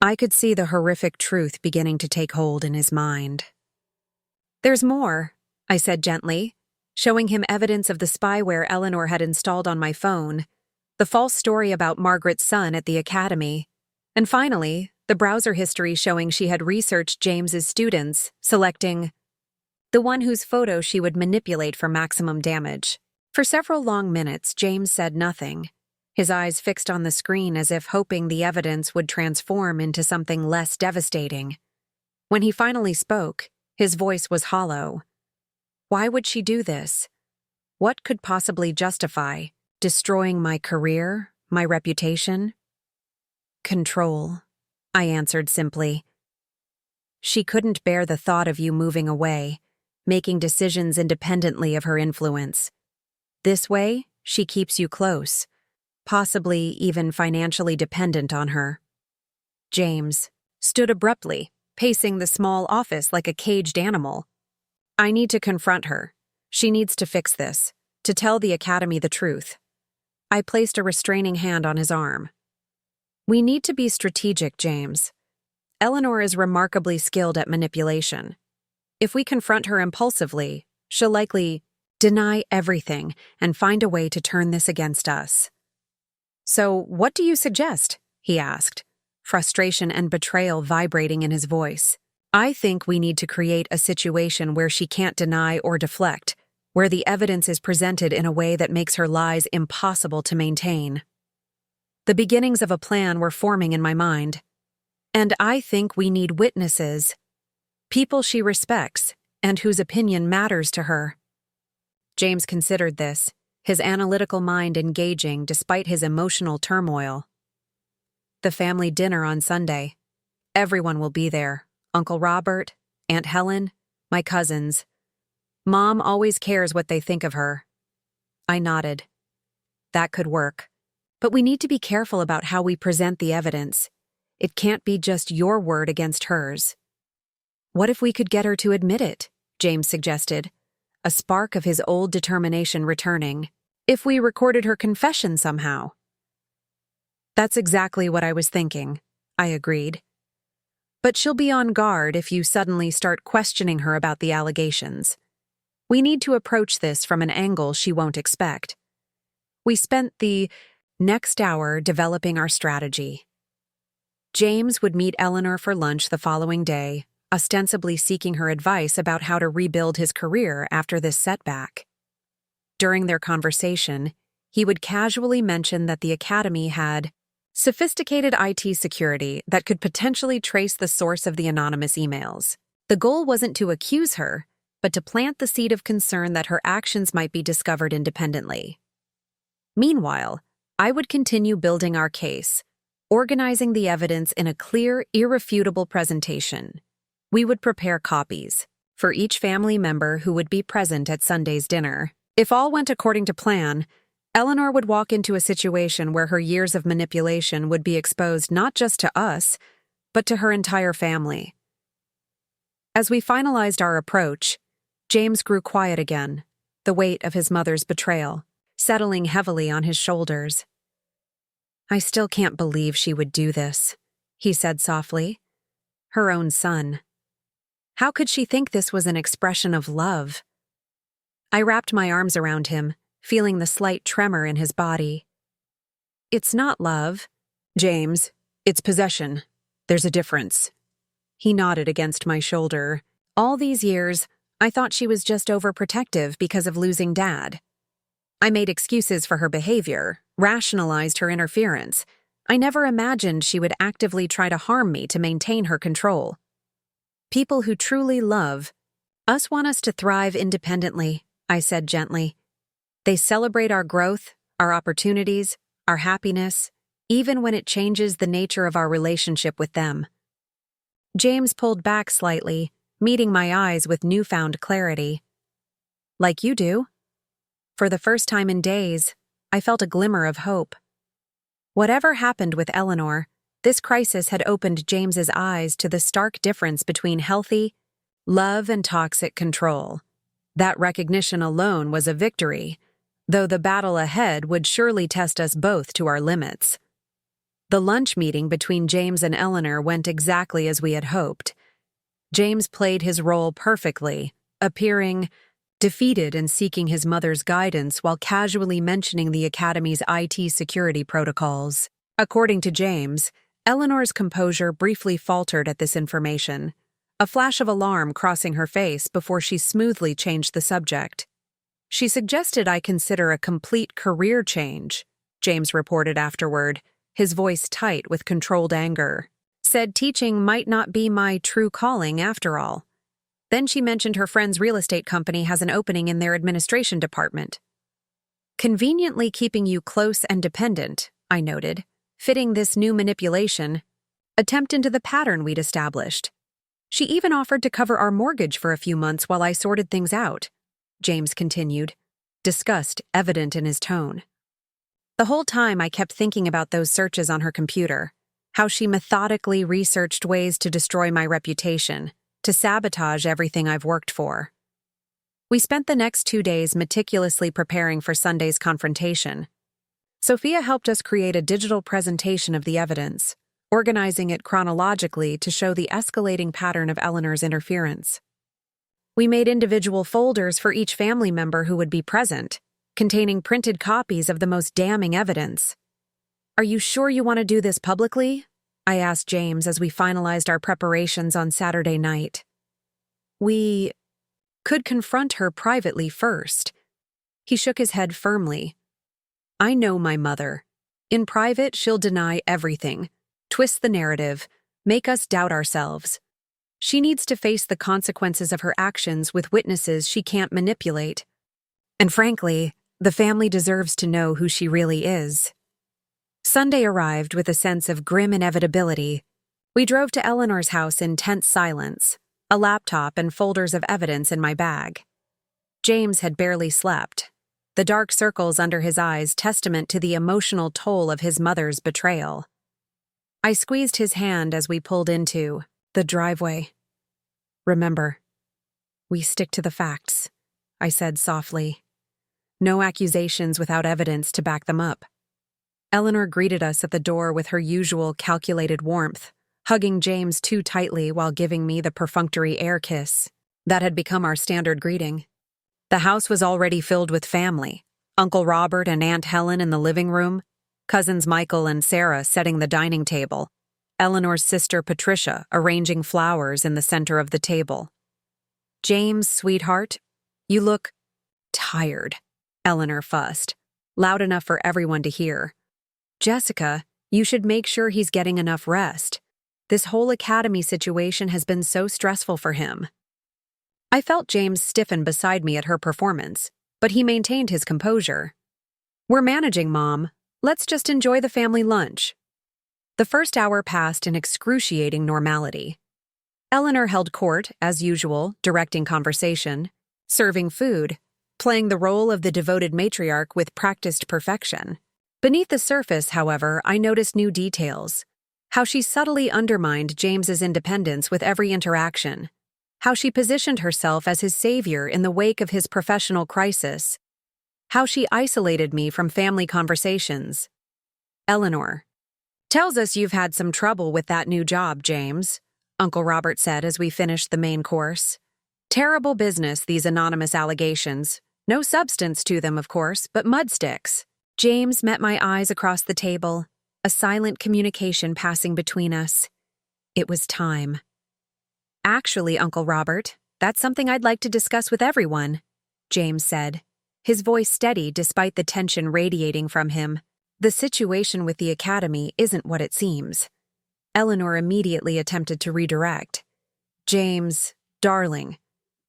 I could see the horrific truth beginning to take hold in his mind. "There's more," I said gently, showing him evidence of the spyware Eleanor had installed on my phone, the false story about Margaret's son at the academy, and finally, the browser history showing she had researched James's students, selecting the one whose photo she would manipulate for maximum damage. For several long minutes, James said nothing, his eyes fixed on the screen as if hoping the evidence would transform into something less devastating. When he finally spoke, his voice was hollow. "Why would she do this? What could possibly justify destroying my career, my reputation?" "Control," I answered simply. "She couldn't bear the thought of you moving away, making decisions independently of her influence. This way, she keeps you close, possibly even financially dependent on her." James stood abruptly, pacing the small office like a caged animal. "I need to confront her. She needs to fix this, to tell the academy the truth." I placed a restraining hand on his arm. "We need to be strategic, James. Eleanor is remarkably skilled at manipulation. If we confront her impulsively, she'll likely deny everything and find a way to turn this against us." "So, what do you suggest?" he asked, frustration and betrayal vibrating in his voice. "I think we need to create a situation where she can't deny or deflect, where the evidence is presented in a way that makes her lies impossible to maintain." The beginnings of a plan were forming in my mind. "And I think we need witnesses, people she respects and whose opinion matters to her." James considered this, his analytical mind engaging despite his emotional turmoil. "The family dinner on Sunday. Everyone will be there. Uncle Robert, Aunt Helen, my cousins. Mom always cares what they think of her. I nodded. That could work. But we need to be careful about how we present the evidence. It can't be just your word against hers. What if we could get her to admit it? James suggested, a spark of his old determination returning. If we recorded her confession somehow. That's exactly what I was thinking, I agreed. But she'll be on guard if you suddenly start questioning her about the allegations. We need to approach this from an angle she won't expect. We spent the next hour developing our strategy. James would meet Eleanor for lunch the following day, ostensibly seeking her advice about how to rebuild his career after this setback. During their conversation, he would casually mention that the academy had sophisticated IT security that could potentially trace the source of the anonymous emails. The goal wasn't to accuse her, but to plant the seed of concern that her actions might be discovered independently. Meanwhile, I would continue building our case, organizing the evidence in a clear, irrefutable presentation. We would prepare copies for each family member who would be present at Sunday's dinner. If all went according to plan, Eleanor would walk into a situation where her years of manipulation would be exposed not just to us, but to her entire family. As we finalized our approach, James grew quiet again, the weight of his mother's betrayal settling heavily on his shoulders. I still can't believe she would do this, he said softly. Her own son. How could she think this was an expression of love? I wrapped my arms around him, feeling the slight tremor in his body. It's not love, James. It's possession. There's a difference. He nodded against my shoulder. All these years, I thought she was just overprotective because of losing Dad. I made excuses for her behavior, rationalized her interference. I never imagined she would actively try to harm me to maintain her control. People who truly love us want us to thrive independently, I said gently. They celebrate our growth, our opportunities, our happiness, even when it changes the nature of our relationship with them. James pulled back slightly, meeting my eyes with newfound clarity. Like you do? For the first time in days, I felt a glimmer of hope. Whatever happened with Eleanor, this crisis had opened James's eyes to the stark difference between healthy love and toxic control. That recognition alone was a victory, though the battle ahead would surely test us both to our limits. The lunch meeting between James and Eleanor went exactly as we had hoped. James played his role perfectly, appearing defeated and seeking his mother's guidance while casually mentioning the Academy's IT security protocols. According to James, Eleanor's composure briefly faltered at this information, a flash of alarm crossing her face before she smoothly changed the subject. She suggested I consider a complete career change, James reported afterward, his voice tight with controlled anger. Said teaching might not be my true calling after all. Then she mentioned her friend's real estate company has an opening in their administration department. Conveniently keeping you close and dependent, I noted, fitting this new manipulation attempt into the pattern we'd established. She even offered to cover our mortgage for a few months while I sorted things out, James continued, disgust evident in his tone. The whole time I kept thinking about those searches on her computer, how she methodically researched ways to destroy my reputation, to sabotage everything I've worked for. We spent the next 2 days meticulously preparing for Sunday's confrontation. Sophia helped us create a digital presentation of the evidence, organizing it chronologically to show the escalating pattern of Eleanor's interference. We made individual folders for each family member who would be present, containing printed copies of the most damning evidence. Are you sure you want to do this publicly? I asked James as we finalized our preparations on Saturday night. We could confront her privately first. He shook his head firmly. I know my mother. In private, she'll deny everything, twist the narrative, make us doubt ourselves. She needs to face the consequences of her actions with witnesses she can't manipulate. And frankly, the family deserves to know who she really is. Sunday arrived with a sense of grim inevitability. We drove to Eleanor's house in tense silence, a laptop and folders of evidence in my bag. James had barely slept, the dark circles under his eyes testament to the emotional toll of his mother's betrayal. I squeezed his hand as we pulled into the driveway. "Remember, we stick to the facts," I said softly. "No accusations without evidence to back them up." Eleanor greeted us at the door with her usual calculated warmth, hugging James too tightly while giving me the perfunctory air kiss. That had become our standard greeting. The house was already filled with family, Uncle Robert and Aunt Helen in the living room, cousins Michael and Sarah setting the dining table, Eleanor's sister Patricia arranging flowers in the center of the table. "James, sweetheart, you look tired," Eleanor fussed, loud enough for everyone to hear. "Jessica, you should make sure he's getting enough rest. This whole academy situation has been so stressful for him." I felt James stiffen beside me at her performance, but he maintained his composure. "We're managing, Mom. Let's just enjoy the family lunch." The first hour passed in excruciating normality. Eleanor held court, as usual, directing conversation, serving food, playing the role of the devoted matriarch with practiced perfection. Beneath the surface, however, I noticed new details. How she subtly undermined James's independence with every interaction. How she positioned herself as his savior in the wake of his professional crisis. How she isolated me from family conversations. "Eleanor, tells us you've had some trouble with that new job, James," Uncle Robert said as we finished the main course. "Terrible business, these anonymous allegations. No substance to them, of course, but mudsticks." James met my eyes across the table, a silent communication passing between us. It was time. "Actually, Uncle Robert, that's something I'd like to discuss with everyone," James said, his voice steady despite the tension radiating from him. "The situation with the academy isn't what it seems." Eleanor immediately attempted to redirect. "James, darling,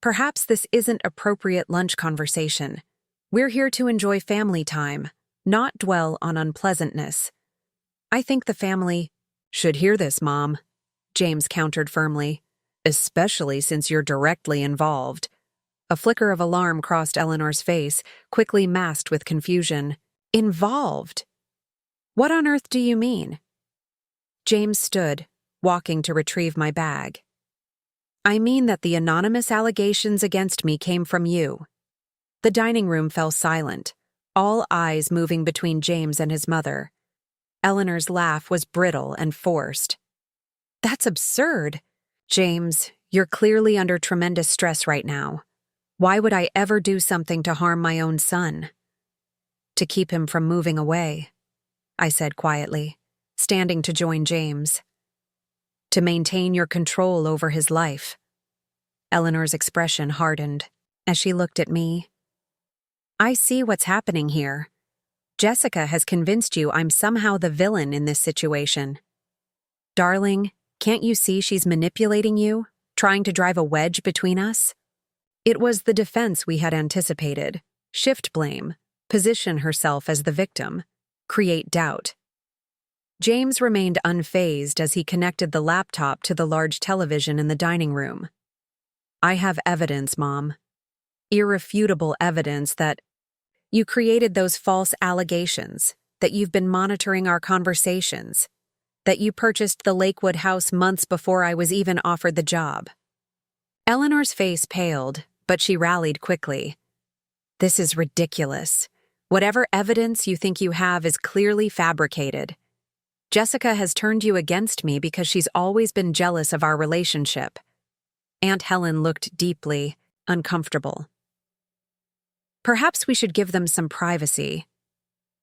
perhaps this isn't appropriate lunch conversation. We're here to enjoy family time, not dwell on unpleasantness." "I think the family should hear this, Mom," James countered firmly, "especially since you're directly involved." A flicker of alarm crossed Eleanor's face, quickly masked with confusion. "Involved? What on earth do you mean?" James stood, walking to retrieve my bag. "I mean that the anonymous allegations against me came from you." The dining room fell silent, all eyes moving between James and his mother. Eleanor's laugh was brittle and forced. "That's absurd. James, you're clearly under tremendous stress right now. Why would I ever do something to harm my own son?" "To keep him from moving away," I said quietly, standing to join James. "To maintain your control over his life." Eleanor's expression hardened as she looked at me. "I see what's happening here. Jessica has convinced you I'm somehow the villain in this situation. Darling, can't you see she's manipulating you, trying to drive a wedge between us?" It was the defense we had anticipated. Shift blame, position herself as the victim, create doubt. James remained unfazed as he connected the laptop to the large television in the dining room. "I have evidence, Mom. Irrefutable evidence that you created those false allegations, that you've been monitoring our conversations, that you purchased the Lakewood house months before I was even offered the job." Eleanor's face paled, but she rallied quickly. "This is ridiculous. Whatever evidence you think you have is clearly fabricated. Jessica has turned you against me because she's always been jealous of our relationship." Aunt Helen looked deeply uncomfortable. "Perhaps we should give them some privacy."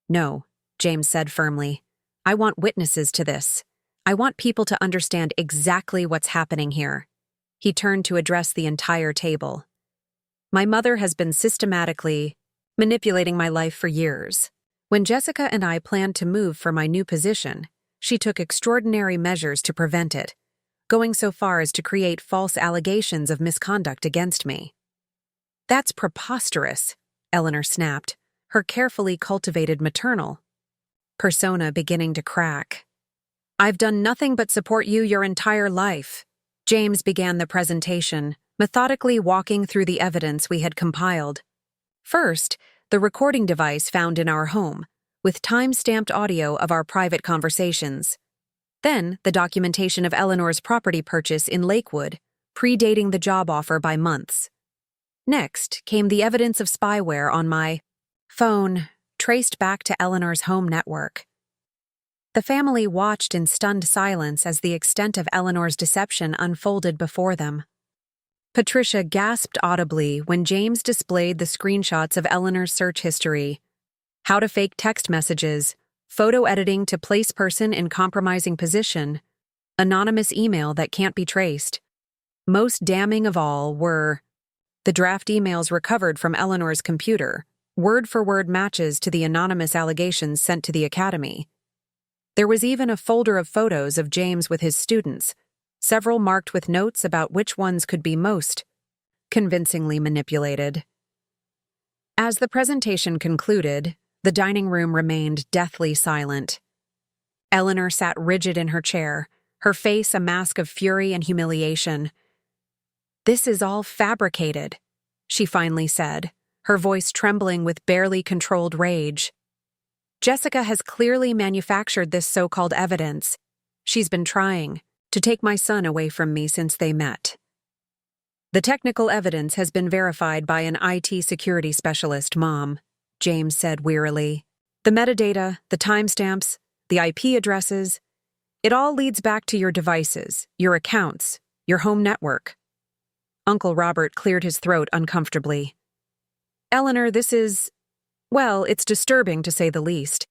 "No," James said firmly. "I want witnesses to this. I want people to understand exactly what's happening here." He turned to address the entire table. "My mother has been systematically manipulating my life for years. When Jessica and I planned to move for my new position, she took extraordinary measures to prevent it, going so far as to create false allegations of misconduct against me." "That's preposterous," Eleanor snapped, her carefully cultivated maternal persona beginning to crack. I've done nothing but support you your entire life. James began the presentation, methodically walking through the evidence we had compiled. First, the recording device found in our home, with time-stamped audio of our private conversations. Then, the documentation of Eleanor's property purchase in Lakewood, predating the job offer by months. Next came the evidence of spyware on my phone, traced back to Eleanor's home network. The family watched in stunned silence as the extent of Eleanor's deception unfolded before them. Patricia gasped audibly when James displayed the screenshots of Eleanor's search history, how to fake text messages, photo editing to place person in compromising position, anonymous email that can't be traced. Most damning of all were the draft emails recovered from Eleanor's computer, word-for-word matches to the anonymous allegations sent to the academy. There was even a folder of photos of James with his students, several marked with notes about which ones could be most convincingly manipulated. As the presentation concluded, the dining room remained deathly silent. Eleanor sat rigid in her chair, her face a mask of fury and humiliation. "This is all fabricated," she finally said, her voice trembling with barely controlled rage. "Jessica has clearly manufactured this so-called evidence. She's been trying to take my son away from me since they met. The technical evidence has been verified by an IT security specialist, Mom," James said wearily. "The metadata, the timestamps, the IP addresses, it all leads back to your devices, your accounts, your home network." Uncle Robert cleared his throat uncomfortably. "Eleanor, this is, well, it's disturbing to say the least.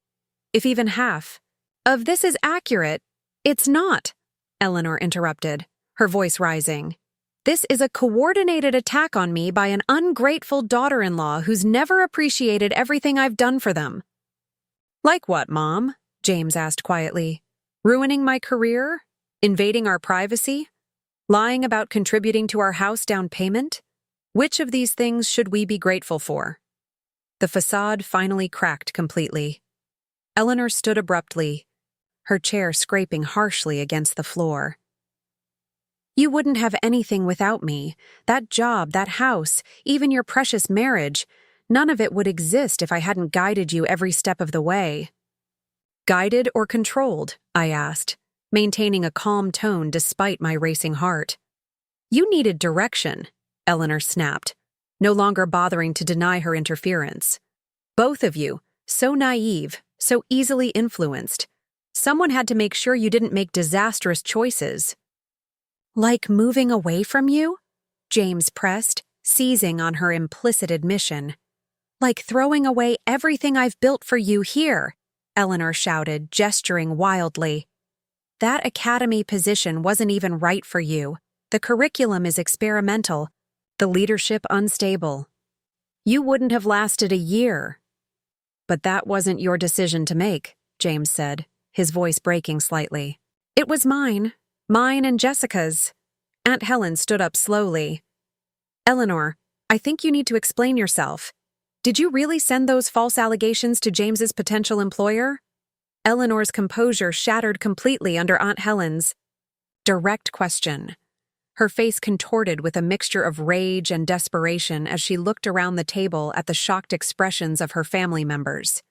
If even half of this is accurate, it's not," Eleanor interrupted, her voice rising. "This is a coordinated attack on me by an ungrateful daughter-in-law who's never appreciated everything I've done for them." "Like what, Mom?" James asked quietly. "Ruining my career? Invading our privacy? Lying about contributing to our house down payment? Which of these things should we be grateful for?" The facade finally cracked completely. Eleanor stood abruptly, her chair scraping harshly against the floor. "You wouldn't have anything without me. That job, that house, even your precious marriage, none of it would exist if I hadn't guided you every step of the way." "Guided or controlled?" I asked, maintaining a calm tone despite my racing heart. "You needed direction," Eleanor snapped, no longer bothering to deny her interference. "Both of you, so naive, so easily influenced. Someone had to make sure you didn't make disastrous choices." "Like moving away from you?" James pressed, seizing on her implicit admission. "Like throwing away everything I've built for you here," Eleanor shouted, gesturing wildly. "That academy position wasn't even right for you. The curriculum is experimental, the leadership unstable. You wouldn't have lasted a year." "But that wasn't your decision to make," James said, his voice breaking slightly. "It was mine and Jessica's." Aunt Helen stood up slowly. "Eleanor, I think you need to explain yourself. Did you really send those false allegations to James's potential employer?" Eleanor's composure shattered completely under Aunt Helen's direct question. Her face contorted with a mixture of rage and desperation as she looked around the table at the shocked expressions of her family members.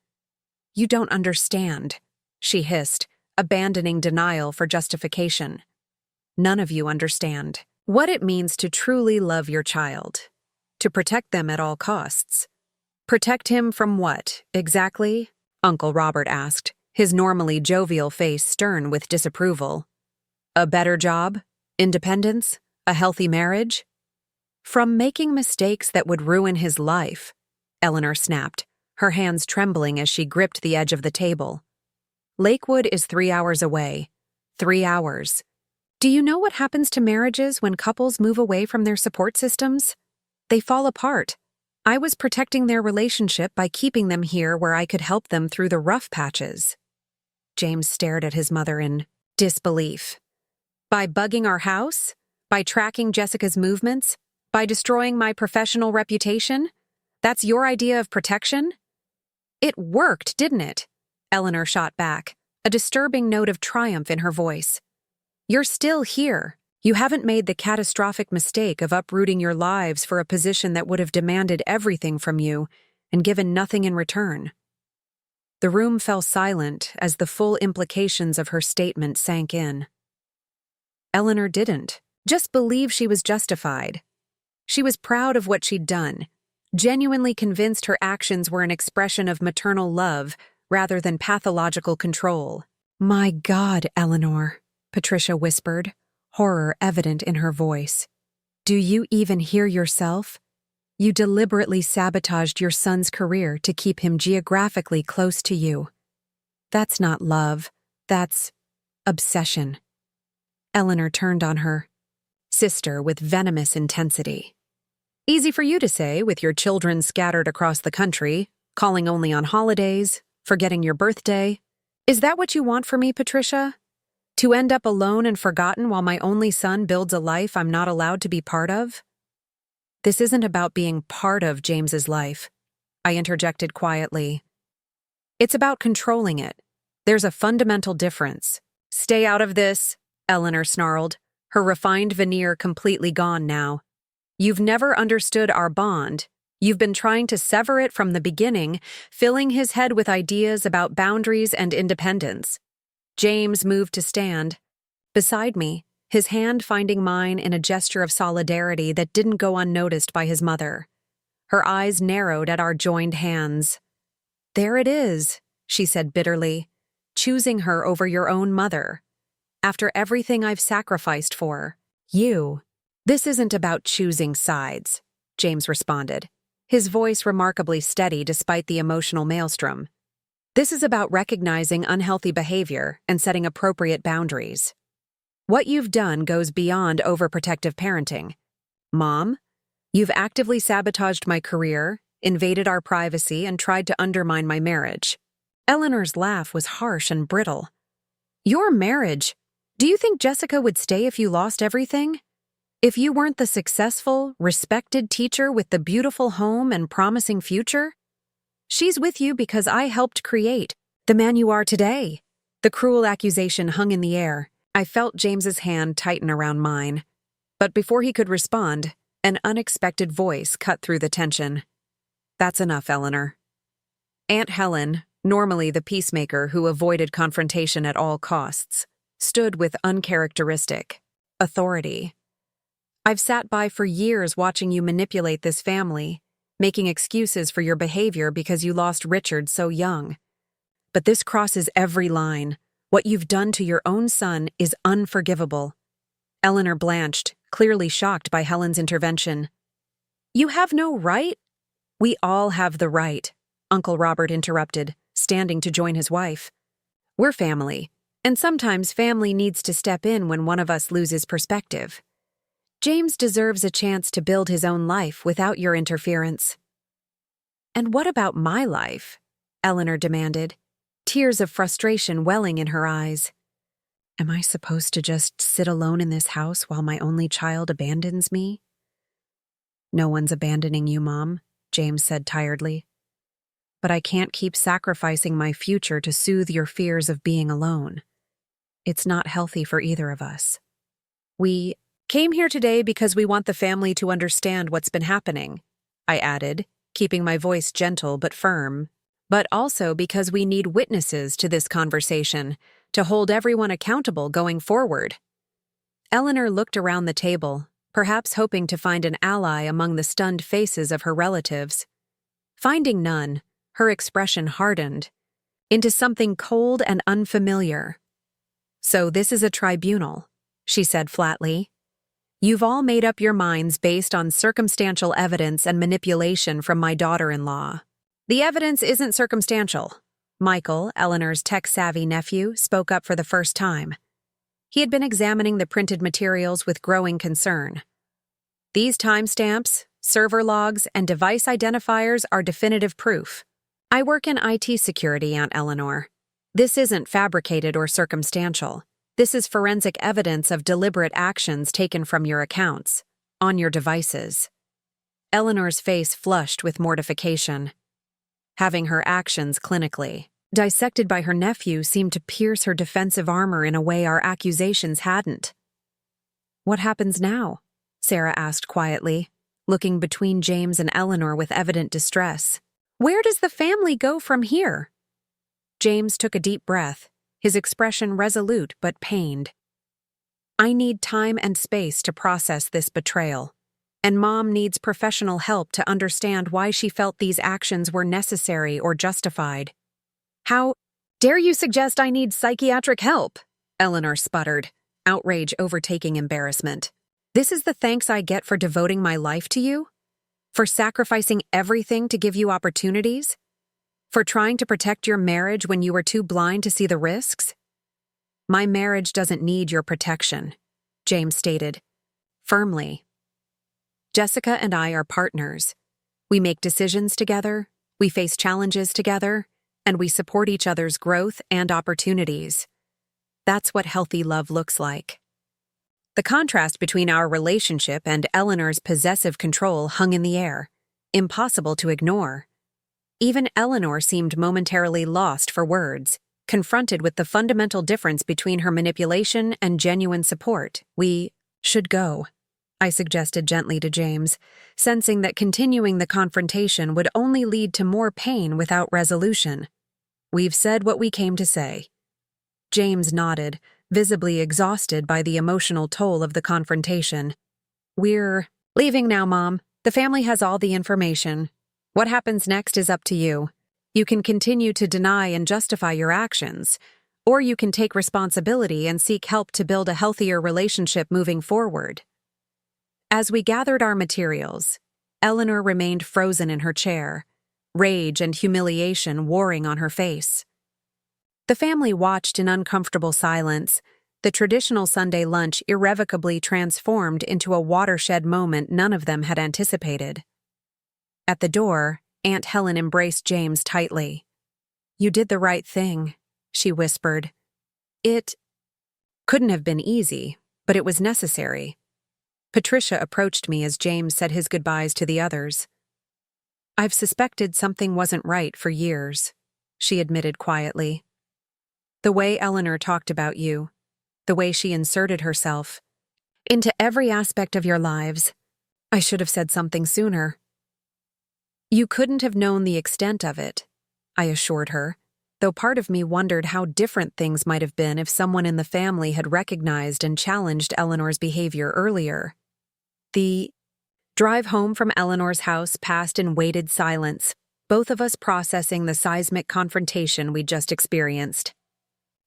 "You don't understand," she hissed, abandoning denial for justification. "None of you understand what it means to truly love your child, to protect them at all costs." "Protect him from what, exactly?" Uncle Robert asked, his normally jovial face stern with disapproval. "A better job? Independence? A healthy marriage?" "From making mistakes that would ruin his life," Eleanor snapped, her hands trembling as she gripped the edge of the table. "Lakewood is 3 hours away. 3 hours. Do you know what happens to marriages when couples move away from their support systems? They fall apart. I was protecting their relationship by keeping them here where I could help them through the rough patches." James stared at his mother in disbelief. "By bugging our house? By tracking Jessica's movements? By destroying my professional reputation? That's your idea of protection?" "It worked, didn't it?" Eleanor shot back, a disturbing note of triumph in her voice. "You're still here. You haven't made the catastrophic mistake of uprooting your lives for a position that would have demanded everything from you and given nothing in return." The room fell silent as the full implications of her statement sank in. Eleanor didn't just believe she was justified. She was proud of what she'd done, genuinely convinced her actions were an expression of maternal love rather than pathological control. "My God, Eleanor," Patricia whispered, horror evident in her voice. "Do you even hear yourself? You deliberately sabotaged your son's career to keep him geographically close to you. That's not love. That's obsession." Eleanor turned on her sister with venomous intensity. "Easy for you to say, with your children scattered across the country, calling only on holidays, forgetting your birthday. Is that what you want for me, Patricia? To end up alone and forgotten while my only son builds a life I'm not allowed to be part of?" "This isn't about being part of James's life," I interjected quietly. "It's about controlling it. There's a fundamental difference." "Stay out of this," Eleanor snarled, her refined veneer completely gone now. "You've never understood our bond. You've been trying to sever it from the beginning, filling his head with ideas about boundaries and independence." James moved to stand beside me, his hand finding mine in a gesture of solidarity that didn't go unnoticed by his mother. Her eyes narrowed at our joined hands. "There it is," she said bitterly, "choosing her over your own mother. After everything I've sacrificed for you." "This isn't about choosing sides," James responded, his voice remarkably steady despite the emotional maelstrom. "This is about recognizing unhealthy behavior and setting appropriate boundaries. What you've done goes beyond overprotective parenting. Mom, you've actively sabotaged my career, invaded our privacy, and tried to undermine my marriage." Eleanor's laugh was harsh and brittle. "Your marriage? Do you think Jessica would stay if you lost everything? If you weren't the successful, respected teacher with the beautiful home and promising future? She's with you because I helped create the man you are today." The cruel accusation hung in the air. I felt James's hand tighten around mine. But before he could respond, an unexpected voice cut through the tension. "That's enough, Eleanor." Aunt Helen, normally the peacemaker who avoided confrontation at all costs, stood with uncharacteristic authority. "I've sat by for years watching you manipulate this family, making excuses for your behavior because you lost Richard so young. But this crosses every line. What you've done to your own son is unforgivable." Eleanor blanched, clearly shocked by Helen's intervention. "You have no right?" "We all have the right," Uncle Robert interrupted, standing to join his wife. "We're family, and sometimes family needs to step in when one of us loses perspective. James deserves a chance to build his own life without your interference." "And what about my life?" Eleanor demanded, tears of frustration welling in her eyes. "Am I supposed to just sit alone in this house while my only child abandons me?" "No one's abandoning you, Mom," James said tiredly. "But I can't keep sacrificing my future to soothe your fears of being alone. It's not healthy for either of us. We came here today because we want the family to understand what's been happening," I added, keeping my voice gentle but firm. "But also because we need witnesses to this conversation to hold everyone accountable going forward." Eleanor looked around the table, perhaps hoping to find an ally among the stunned faces of her relatives. Finding none, her expression hardened into something cold and unfamiliar. "So this is a tribunal," she said flatly. "You've all made up your minds based on circumstantial evidence and manipulation from my daughter-in-law." "The evidence isn't circumstantial," Michael, Eleanor's tech-savvy nephew, spoke up for the first time. He had been examining the printed materials with growing concern. "These timestamps, server logs, and device identifiers are definitive proof. I work in IT security, Aunt Eleanor. This isn't fabricated or circumstantial. This is forensic evidence of deliberate actions taken from your accounts, on your devices." Eleanor's face flushed with mortification. Having her actions clinically dissected by her nephew, seemed to pierce her defensive armor in a way our accusations hadn't. "What happens now?" Sarah asked quietly, looking between James and Eleanor with evident distress. "Where does the family go from here?" James took a deep breath, his expression resolute but pained. "I need time and space to process this betrayal, and Mom needs professional help to understand why she felt these actions were necessary or justified." "How dare you suggest I need psychiatric help?" Eleanor sputtered, outrage overtaking embarrassment. "This is the thanks I get for devoting my life to you? For sacrificing everything to give you opportunities? For trying to protect your marriage when you were too blind to see the risks?" "My marriage doesn't need your protection," James stated, firmly. "Jessica and I are partners. We make decisions together, we face challenges together, and we support each other's growth and opportunities. That's what healthy love looks like." The contrast between our relationship and Eleanor's possessive control hung in the air, impossible to ignore. Even Eleanor seemed momentarily lost for words, confronted with the fundamental difference between her manipulation and genuine support. "We should go," I suggested gently to James, sensing that continuing the confrontation would only lead to more pain without resolution. "We've said what we came to say." James nodded, visibly exhausted by the emotional toll of the confrontation. "We're leaving now, Mom. The family has all the information. What happens next is up to you. You can continue to deny and justify your actions, or you can take responsibility and seek help to build a healthier relationship moving forward." As we gathered our materials, Eleanor remained frozen in her chair, rage and humiliation warring on her face. The family watched in uncomfortable silence, the traditional Sunday lunch irrevocably transformed into a watershed moment none of them had anticipated. At the door, Aunt Helen embraced James tightly. "You did the right thing," she whispered. "It couldn't have been easy, but it was necessary." Patricia approached me as James said his goodbyes to the others. "I've suspected something wasn't right for years," she admitted quietly. "The way Eleanor talked about you, the way she inserted herself into every aspect of your lives. I should have said something sooner." "You couldn't have known the extent of it," I assured her, though part of me wondered how different things might have been if someone in the family had recognized and challenged Eleanor's behavior earlier. The drive home from Eleanor's house passed in weighted silence, both of us processing the seismic confrontation we'd just experienced.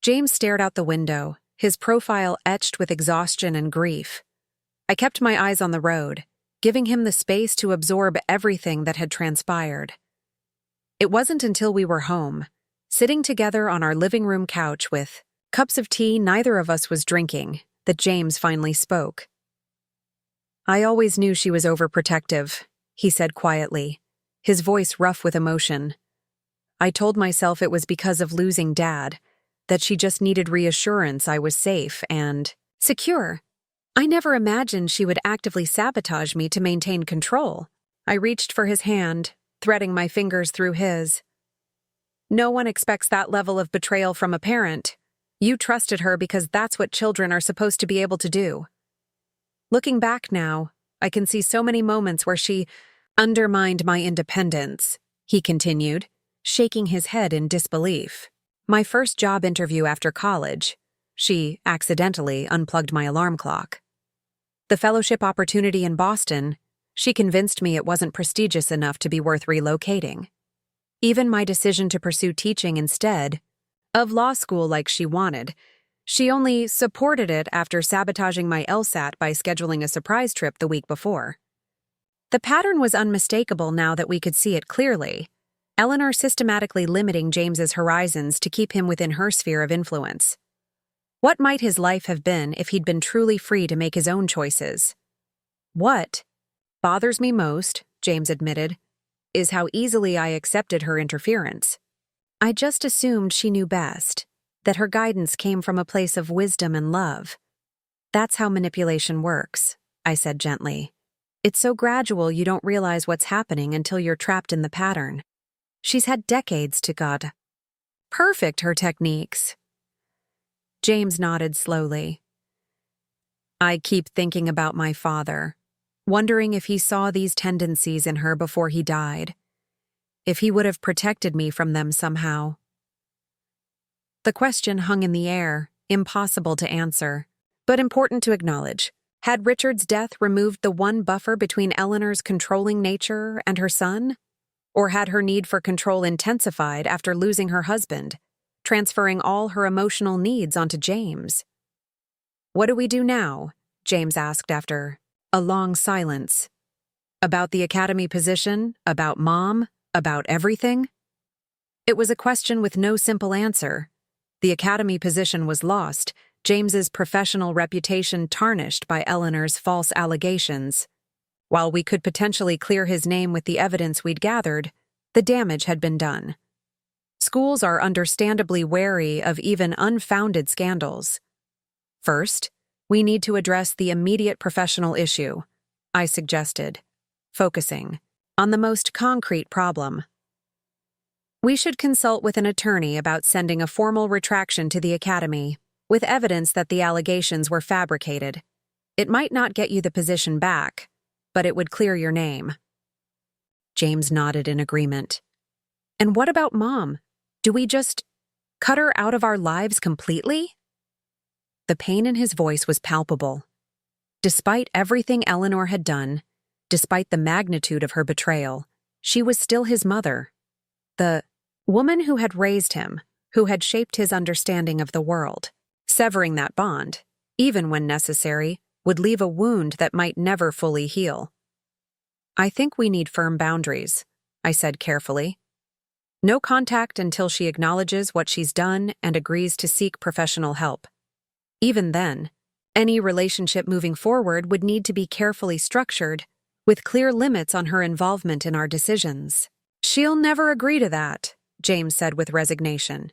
James stared out the window, his profile etched with exhaustion and grief. I kept my eyes on the road, giving him the space to absorb everything that had transpired. It wasn't until we were home, sitting together on our living room couch with cups of tea neither of us was drinking, that James finally spoke. "I always knew she was overprotective," he said quietly, his voice rough with emotion. "I told myself it was because of losing Dad, that she just needed reassurance I was safe and secure. I never imagined she would actively sabotage me to maintain control." I reached for his hand, threading my fingers through his. "No one expects that level of betrayal from a parent. You trusted her because that's what children are supposed to be able to do." Looking back now, I can see so many moments where she undermined my independence, he continued, shaking his head in disbelief. My first job interview after college, she accidentally unplugged my alarm clock. The fellowship opportunity in Boston, she convinced me it wasn't prestigious enough to be worth relocating. Even my decision to pursue teaching instead of law school like she wanted, she only supported it after sabotaging my LSAT by scheduling a surprise trip the week before. The pattern was unmistakable now that we could see it clearly. Eleanor systematically limiting James's horizons to keep him within her sphere of influence. What might his life have been if he'd been truly free to make his own choices? "What bothers me most," James admitted, "is how easily I accepted her interference. I just assumed she knew best, that her guidance came from a place of wisdom and love. That's how manipulation works," I said gently. "It's so gradual you don't realize what's happening until you're trapped in the pattern. She's had decades to God Perfect, her techniques. James nodded slowly. I keep thinking about my father, wondering if he saw these tendencies in her before he died, if he would have protected me from them somehow. The question hung in the air, impossible to answer, but important to acknowledge. Had Richard's death removed the one buffer between Eleanor's controlling nature and her son? Or had her need for control intensified after losing her husband, transferring all her emotional needs onto James? What do we do now? James asked after a long silence. About the academy position? About Mom? About everything? It was a question with no simple answer. The academy position was lost, James's professional reputation tarnished by Eleanor's false allegations. While we could potentially clear his name with the evidence we'd gathered, the damage had been done. Schools are understandably wary of even unfounded scandals. First, we need to address the immediate professional issue, I suggested, focusing on the most concrete problem. We should consult with an attorney about sending a formal retraction to the academy, with evidence that the allegations were fabricated. It might not get you the position back, but it would clear your name. James nodded in agreement. And what about Mom? Do we just cut her out of our lives completely? The pain in his voice was palpable. Despite everything Eleanor had done, despite the magnitude of her betrayal, she was still his mother. The woman who had raised him, who had shaped his understanding of the world. Severing that bond, even when necessary, would leave a wound that might never fully heal. I think we need firm boundaries, I said carefully. No contact until she acknowledges what she's done and agrees to seek professional help. Even then, any relationship moving forward would need to be carefully structured, with clear limits on her involvement in our decisions. She'll never agree to that, James said with resignation.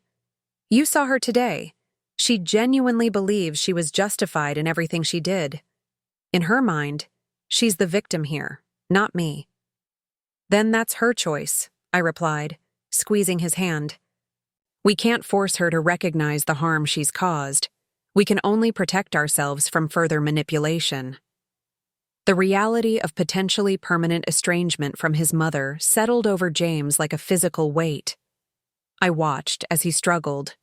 You saw her today. She genuinely believes she was justified in everything she did. In her mind, she's the victim here, not me. Then that's her choice, I replied, squeezing his hand. We can't force her to recognize the harm she's caused. We can only protect ourselves from further manipulation. The reality of potentially permanent estrangement from his mother settled over James like a physical weight. I watched as he struggled.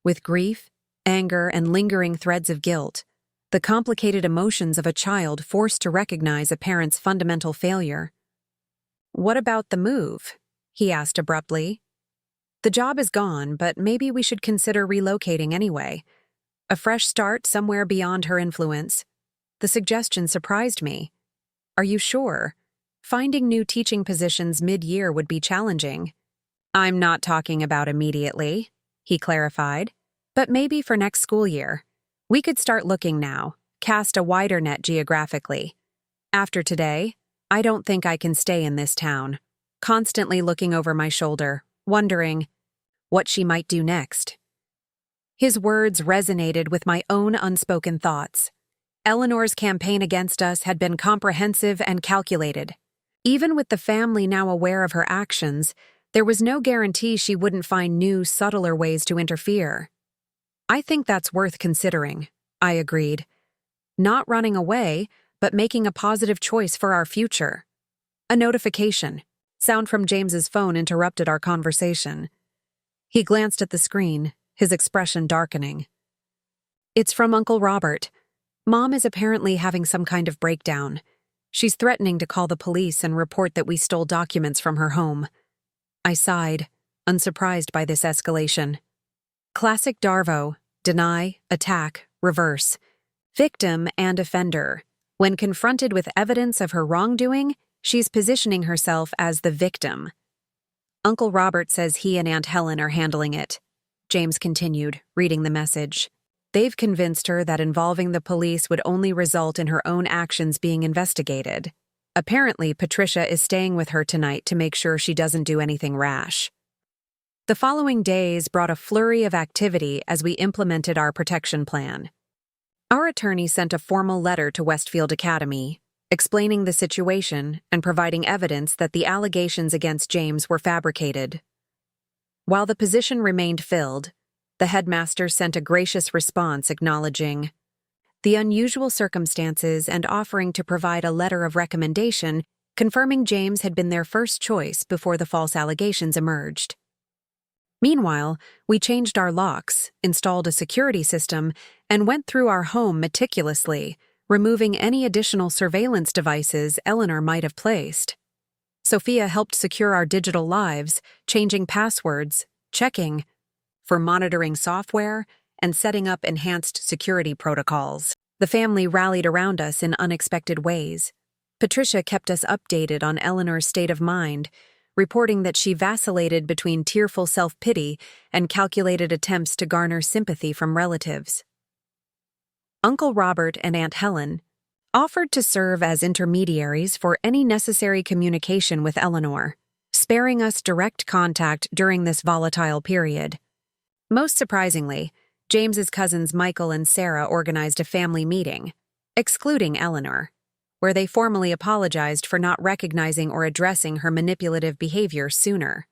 With grief, anger, and lingering threads of guilt, the complicated emotions of a child forced to recognize a parent's fundamental failure. What about the move? He asked abruptly. The job is gone, but maybe we should consider relocating anyway. A fresh start somewhere beyond her influence. The suggestion surprised me. Are you sure? Finding new teaching positions mid-year would be challenging. I'm not talking about immediately, he clarified, but maybe for next school year. We could start looking now, cast a wider net geographically. After today, I don't think I can stay in this town, constantly looking over my shoulder, wondering what she might do next. His words resonated with my own unspoken thoughts. Eleanor's campaign against us had been comprehensive and calculated. Even with the family now aware of her actions, there was no guarantee she wouldn't find new, subtler ways to interfere. I think that's worth considering, I agreed. Not running away, but making a positive choice for our future. A notification. Sound from James's phone interrupted our conversation. He glanced at the screen, his expression darkening. It's from Uncle Robert. Mom is apparently having some kind of breakdown. She's threatening to call the police and report that we stole documents from her home. I sighed, unsurprised by this escalation. Classic Darvo: deny, attack, reverse. Victim and offender. When confronted with evidence of her wrongdoing, she's positioning herself as the victim. Uncle Robert says he and Aunt Helen are handling it. James continued, reading the message. They've convinced her that involving the police would only result in her own actions being investigated. Apparently, Patricia is staying with her tonight to make sure she doesn't do anything rash. The following days brought a flurry of activity as we implemented our protection plan. Our attorney sent a formal letter to Westfield Academy, explaining the situation and providing evidence that the allegations against James were fabricated. While the position remained filled, the headmaster sent a gracious response acknowledging the unusual circumstances and offering to provide a letter of recommendation confirming James had been their first choice before the false allegations emerged. Meanwhile, we changed our locks, installed a security system, and went through our home meticulously, removing any additional surveillance devices Eleanor might have placed. Sophia helped secure our digital lives, changing passwords, checking for monitoring software, and setting up enhanced security protocols. The family rallied around us in unexpected ways. Patricia kept us updated on Eleanor's state of mind, reporting that she vacillated between tearful self-pity and calculated attempts to garner sympathy from relatives. Uncle Robert and Aunt Helen offered to serve as intermediaries for any necessary communication with Eleanor, sparing us direct contact during this volatile period. Most surprisingly, James's cousins Michael and Sarah organized a family meeting, excluding Eleanor, where they formally apologized for not recognizing or addressing her manipulative behavior sooner.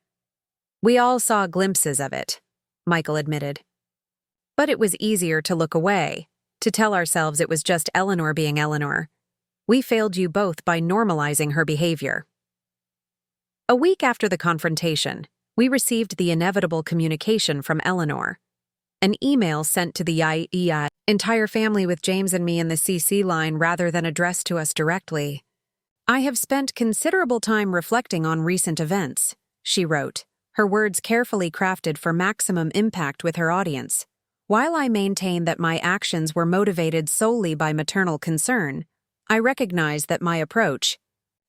"We all saw glimpses of it," Michael admitted. "But it was easier to look away, to tell ourselves it was just Eleanor being Eleanor. We failed you both by normalizing her behavior." A week after the confrontation, we received the inevitable communication from Eleanor. An email sent to the entire family with James and me in the CC line rather than addressed to us directly. "I have spent considerable time reflecting on recent events," she wrote, her words carefully crafted for maximum impact with her audience. "While I maintain that my actions were motivated solely by maternal concern, I recognize that my approach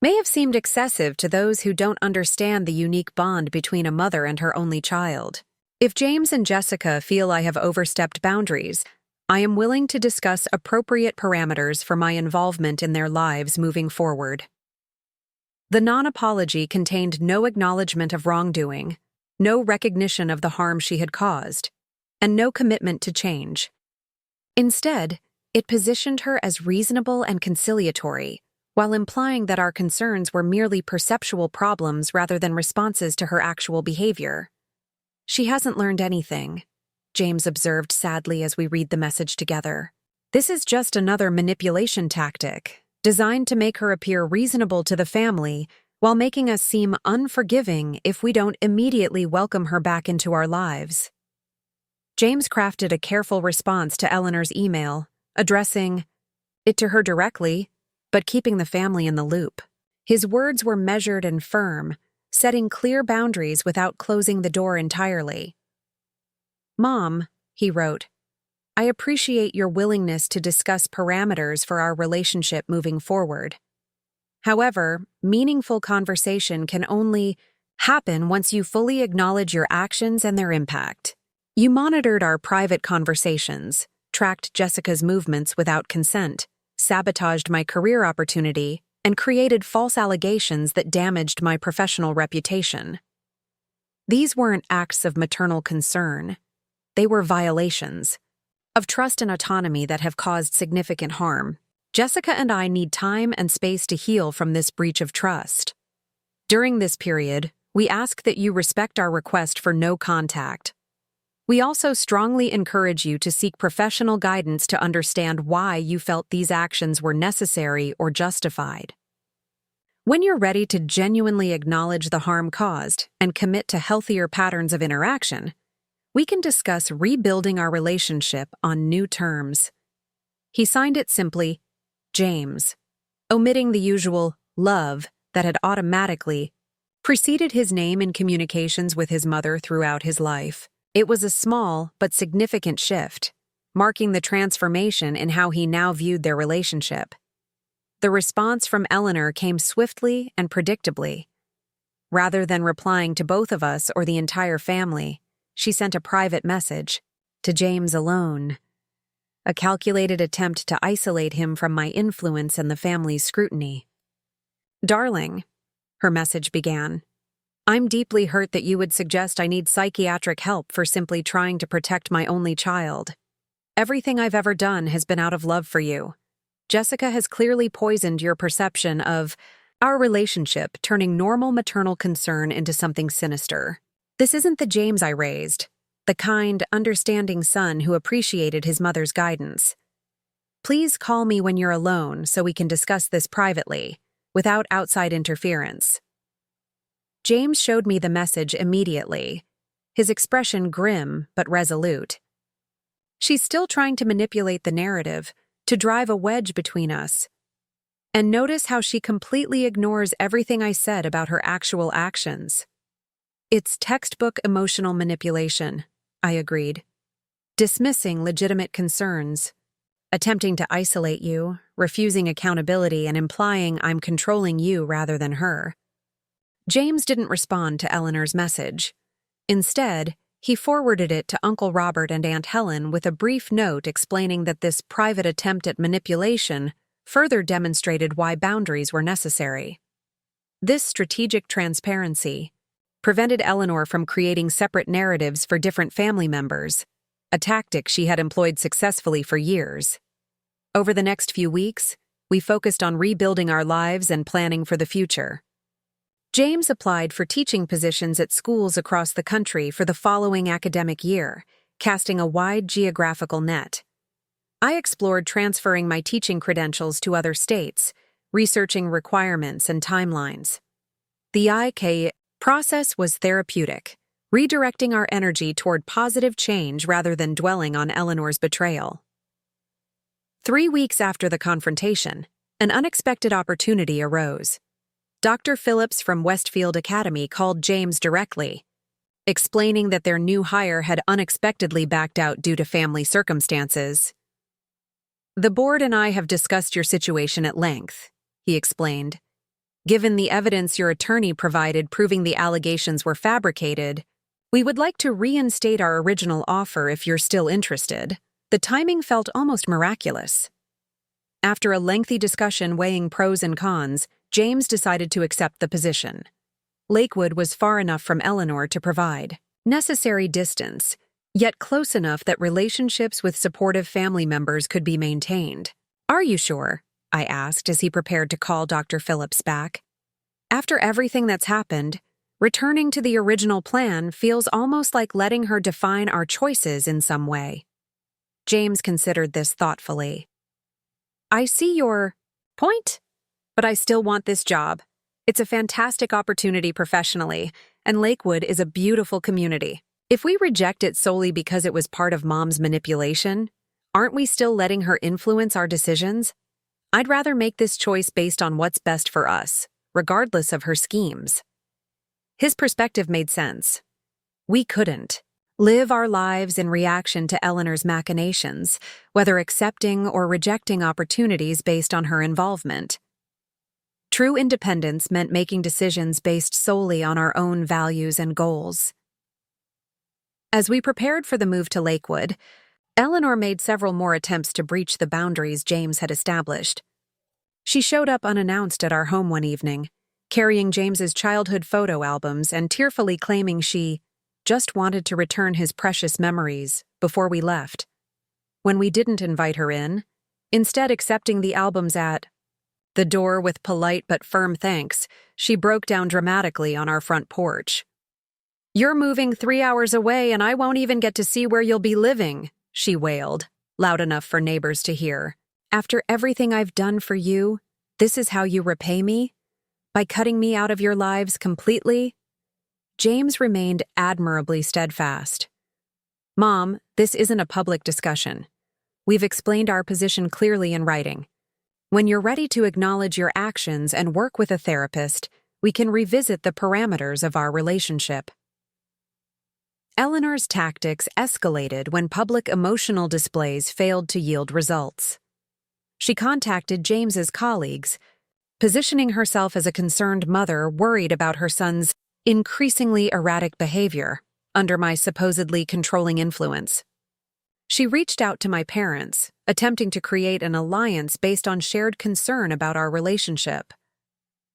may have seemed excessive to those who don't understand the unique bond between a mother and her only child. If James and Jessica feel I have overstepped boundaries, I am willing to discuss appropriate parameters for my involvement in their lives moving forward." The non-apology contained no acknowledgement of wrongdoing, no recognition of the harm she had caused, and no commitment to change. Instead, it positioned her as reasonable and conciliatory, while implying that our concerns were merely perceptual problems rather than responses to her actual behavior. "She hasn't learned anything," James observed sadly as we read the message together. "This is just another manipulation tactic, designed to make her appear reasonable to the family while making us seem unforgiving if we don't immediately welcome her back into our lives." James crafted a careful response to Eleanor's email, addressing it to her directly, but keeping the family in the loop. His words were measured and firm, setting clear boundaries without closing the door entirely. "Mom," he wrote, "I appreciate your willingness to discuss parameters for our relationship moving forward. However, meaningful conversation can only happen once you fully acknowledge your actions and their impact. You monitored our private conversations, tracked Jessica's movements without consent, sabotaged my career opportunity, and created false allegations that damaged my professional reputation. These weren't acts of maternal concern. They were violations of trust and autonomy that have caused significant harm. Jessica and I need time and space to heal from this breach of trust. During this period, we ask that you respect our request for no contact. We also strongly encourage you to seek professional guidance to understand why you felt these actions were necessary or justified. When you're ready to genuinely acknowledge the harm caused and commit to healthier patterns of interaction, we can discuss rebuilding our relationship on new terms." He signed it simply, James, omitting the usual love that had automatically preceded his name in communications with his mother throughout his life. It was a small but significant shift, marking the transformation in how he now viewed their relationship. The response from Eleanor came swiftly and predictably. Rather than replying to both of us or the entire family, she sent a private message, to James alone, a calculated attempt to isolate him from my influence and the family's scrutiny. "Darling," her message began, "I'm deeply hurt that you would suggest I need psychiatric help for simply trying to protect my only child. Everything I've ever done has been out of love for you. Jessica has clearly poisoned your perception of our relationship, turning normal maternal concern into something sinister. This isn't the James I raised, the kind, understanding son who appreciated his mother's guidance. Please call me when you're alone so we can discuss this privately, without outside interference. James showed me the message immediately, his expression grim but resolute. She's still trying to manipulate the narrative, to drive a wedge between us. And notice how she completely ignores everything I said about her actual actions. It's textbook emotional manipulation, I agreed. Dismissing legitimate concerns, attempting to isolate you, refusing accountability, and implying I'm controlling you rather than her. James didn't respond to Eleanor's message. Instead, he forwarded it to Uncle Robert and Aunt Helen with a brief note explaining that this private attempt at manipulation further demonstrated why boundaries were necessary. This strategic transparency prevented Eleanor from creating separate narratives for different family members, a tactic she had employed successfully for years. Over the next few weeks, we focused on rebuilding our lives and planning for the future. James applied for teaching positions at schools across the country for the following academic year, casting a wide geographical net. I explored transferring my teaching credentials to other states, researching requirements and timelines. The IK process was therapeutic, redirecting our energy toward positive change rather than dwelling on Eleanor's betrayal. 3 weeks after the confrontation, an unexpected opportunity arose. Dr. Phillips from Westfield Academy called James directly, explaining that their new hire had unexpectedly backed out due to family circumstances. The board and I have discussed your situation at length, he explained. Given the evidence your attorney provided proving the allegations were fabricated, we would like to reinstate our original offer if you're still interested. The timing felt almost miraculous. After a lengthy discussion weighing pros and cons, James decided to accept the position. Lakewood was far enough from Eleanor to provide necessary distance, yet close enough that relationships with supportive family members could be maintained. Are you sure? I asked as he prepared to call Dr. Phillips back. After everything that's happened, returning to the original plan feels almost like letting her define our choices in some way. James considered this thoughtfully. I see your point, but I still want this job. It's a fantastic opportunity professionally, and Lakewood is a beautiful community. If we reject it solely because it was part of Mom's manipulation, aren't we still letting her influence our decisions? I'd rather make this choice based on what's best for us, regardless of her schemes. His perspective made sense. We couldn't live our lives in reaction to Eleanor's machinations, whether accepting or rejecting opportunities based on her involvement. True independence meant making decisions based solely on our own values and goals. As we prepared for the move to Lakewood, Eleanor made several more attempts to breach the boundaries James had established. She showed up unannounced at our home one evening, carrying James's childhood photo albums and tearfully claiming she just wanted to return his precious memories before we left. When we didn't invite her in, instead accepting the albums at the door with polite but firm thanks, she broke down dramatically on our front porch. "You're moving 3 hours away and I won't even get to see where you'll be living," she wailed, loud enough for neighbors to hear. "After everything I've done for you, this is how you repay me? By cutting me out of your lives completely?" James remained admirably steadfast. "Mom, this isn't a public discussion. We've explained our position clearly in writing. When you're ready to acknowledge your actions and work with a therapist, we can revisit the parameters of our relationship." Eleanor's tactics escalated when public emotional displays failed to yield results. She contacted James's colleagues, positioning herself as a concerned mother worried about her son's increasingly erratic behavior under my supposedly controlling influence. She reached out to my parents, attempting to create an alliance based on shared concern about our relationship.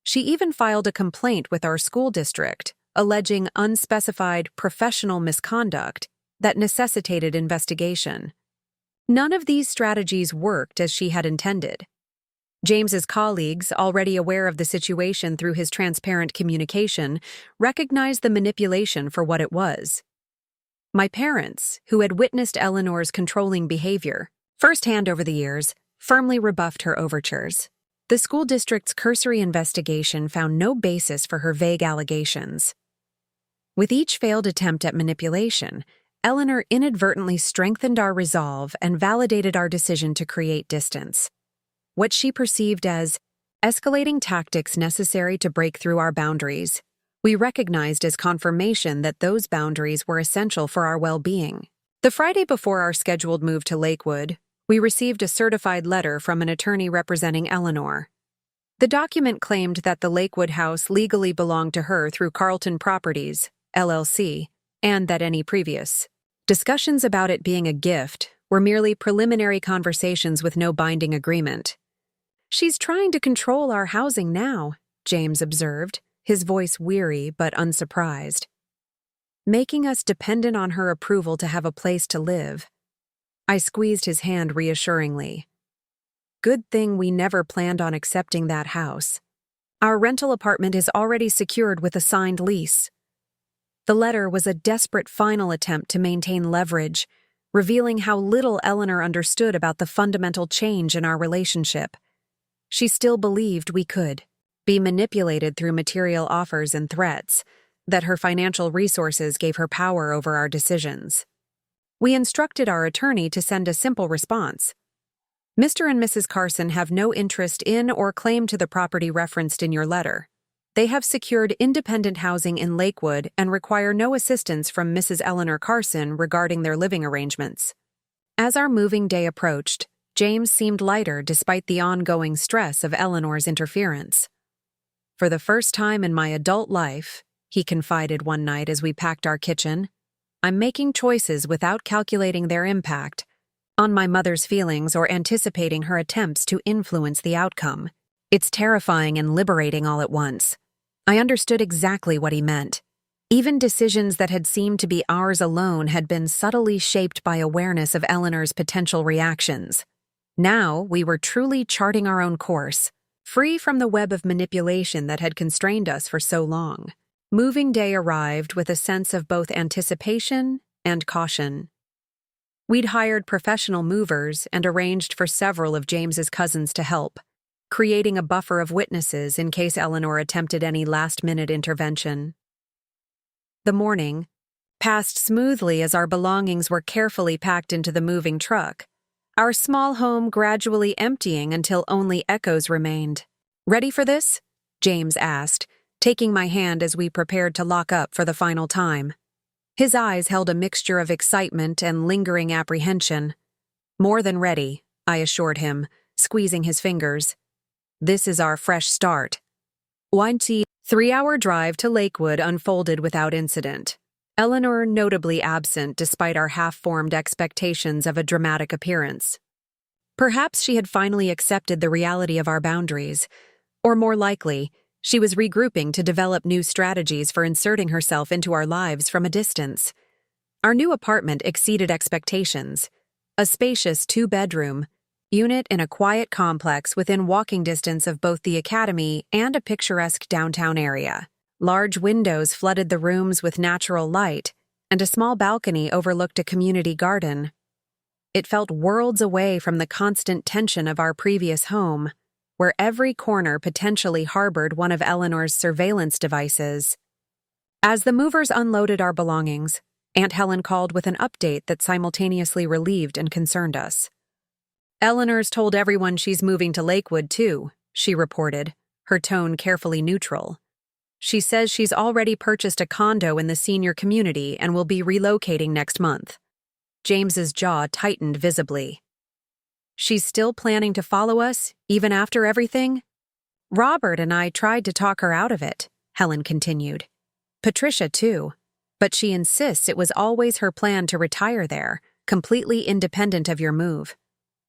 She even filed a complaint with our school district, alleging unspecified professional misconduct that necessitated investigation. None of these strategies worked as she had intended. James's colleagues, already aware of the situation through his transparent communication, recognized the manipulation for what it was. My parents, who had witnessed Eleanor's controlling behavior, firsthand over the years, firmly rebuffed her overtures. The school district's cursory investigation found no basis for her vague allegations. With each failed attempt at manipulation, Eleanor inadvertently strengthened our resolve and validated our decision to create distance. What she perceived as escalating tactics necessary to break through our boundaries, we recognized as confirmation that those boundaries were essential for our well-being. The Friday before our scheduled move to Lakewood, we received a certified letter from an attorney representing Eleanor. The document claimed that the Lakewood house legally belonged to her through Carlton Properties, LLC, and that any previous discussions about it being a gift were merely preliminary conversations with no binding agreement. "She's trying to control our housing now," James observed, his voice weary but unsurprised. "Making us dependent on her approval to have a place to live." I squeezed his hand reassuringly. "Good thing we never planned on accepting that house. Our rental apartment is already secured with a signed lease." The letter was a desperate final attempt to maintain leverage, revealing how little Eleanor understood about the fundamental change in our relationship. She still believed we could be manipulated through material offers and threats, that her financial resources gave her power over our decisions. We instructed our attorney to send a simple response. "Mr. and Mrs. Carson have no interest in or claim to the property referenced in your letter. They have secured independent housing in Lakewood and require no assistance from Mrs. Eleanor Carson regarding their living arrangements." As our moving day approached, James seemed lighter despite the ongoing stress of Eleanor's interference. "For the first time in my adult life," he confided one night as we packed our kitchen, "I'm making choices without calculating their impact on my mother's feelings or anticipating her attempts to influence the outcome. It's terrifying and liberating all at once." I understood exactly what he meant. Even decisions that had seemed to be ours alone had been subtly shaped by awareness of Eleanor's potential reactions. Now we were truly charting our own course, free from the web of manipulation that had constrained us for so long. Moving day arrived with a sense of both anticipation and caution. We'd hired professional movers and arranged for several of James's cousins to help, creating a buffer of witnesses in case Eleanor attempted any last-minute intervention. The morning passed smoothly as our belongings were carefully packed into the moving truck, our small home gradually emptying until only echoes remained. "Ready for this?" James asked, taking my hand as we prepared to lock up for the final time. His eyes held a mixture of excitement and lingering apprehension. "More than ready," I assured him, squeezing his fingers. "This is our fresh start." 3-hour drive to Lakewood unfolded without incident. Eleanor notably absent despite our half-formed expectations of a dramatic appearance. Perhaps she had finally accepted the reality of our boundaries, or more likely, she was regrouping to develop new strategies for inserting herself into our lives from a distance. Our new apartment exceeded expectations. A spacious 2-bedroom unit in a quiet complex within walking distance of both the academy and a picturesque downtown area. Large windows flooded the rooms with natural light, and a small balcony overlooked a community garden. It felt worlds away from the constant tension of our previous home, where every corner potentially harbored one of Eleanor's surveillance devices. As the movers unloaded our belongings, Aunt Helen called with an update that simultaneously relieved and concerned us. "Eleanor's told everyone she's moving to Lakewood, too," she reported, her tone carefully neutral. "She says she's already purchased a condo in the senior community and will be relocating next month." James's jaw tightened visibly. "She's still planning to follow us, even after everything?" "Robert and I tried to talk her out of it," Helen continued. "Patricia, too. But she insists it was always her plan to retire there, completely independent of your move.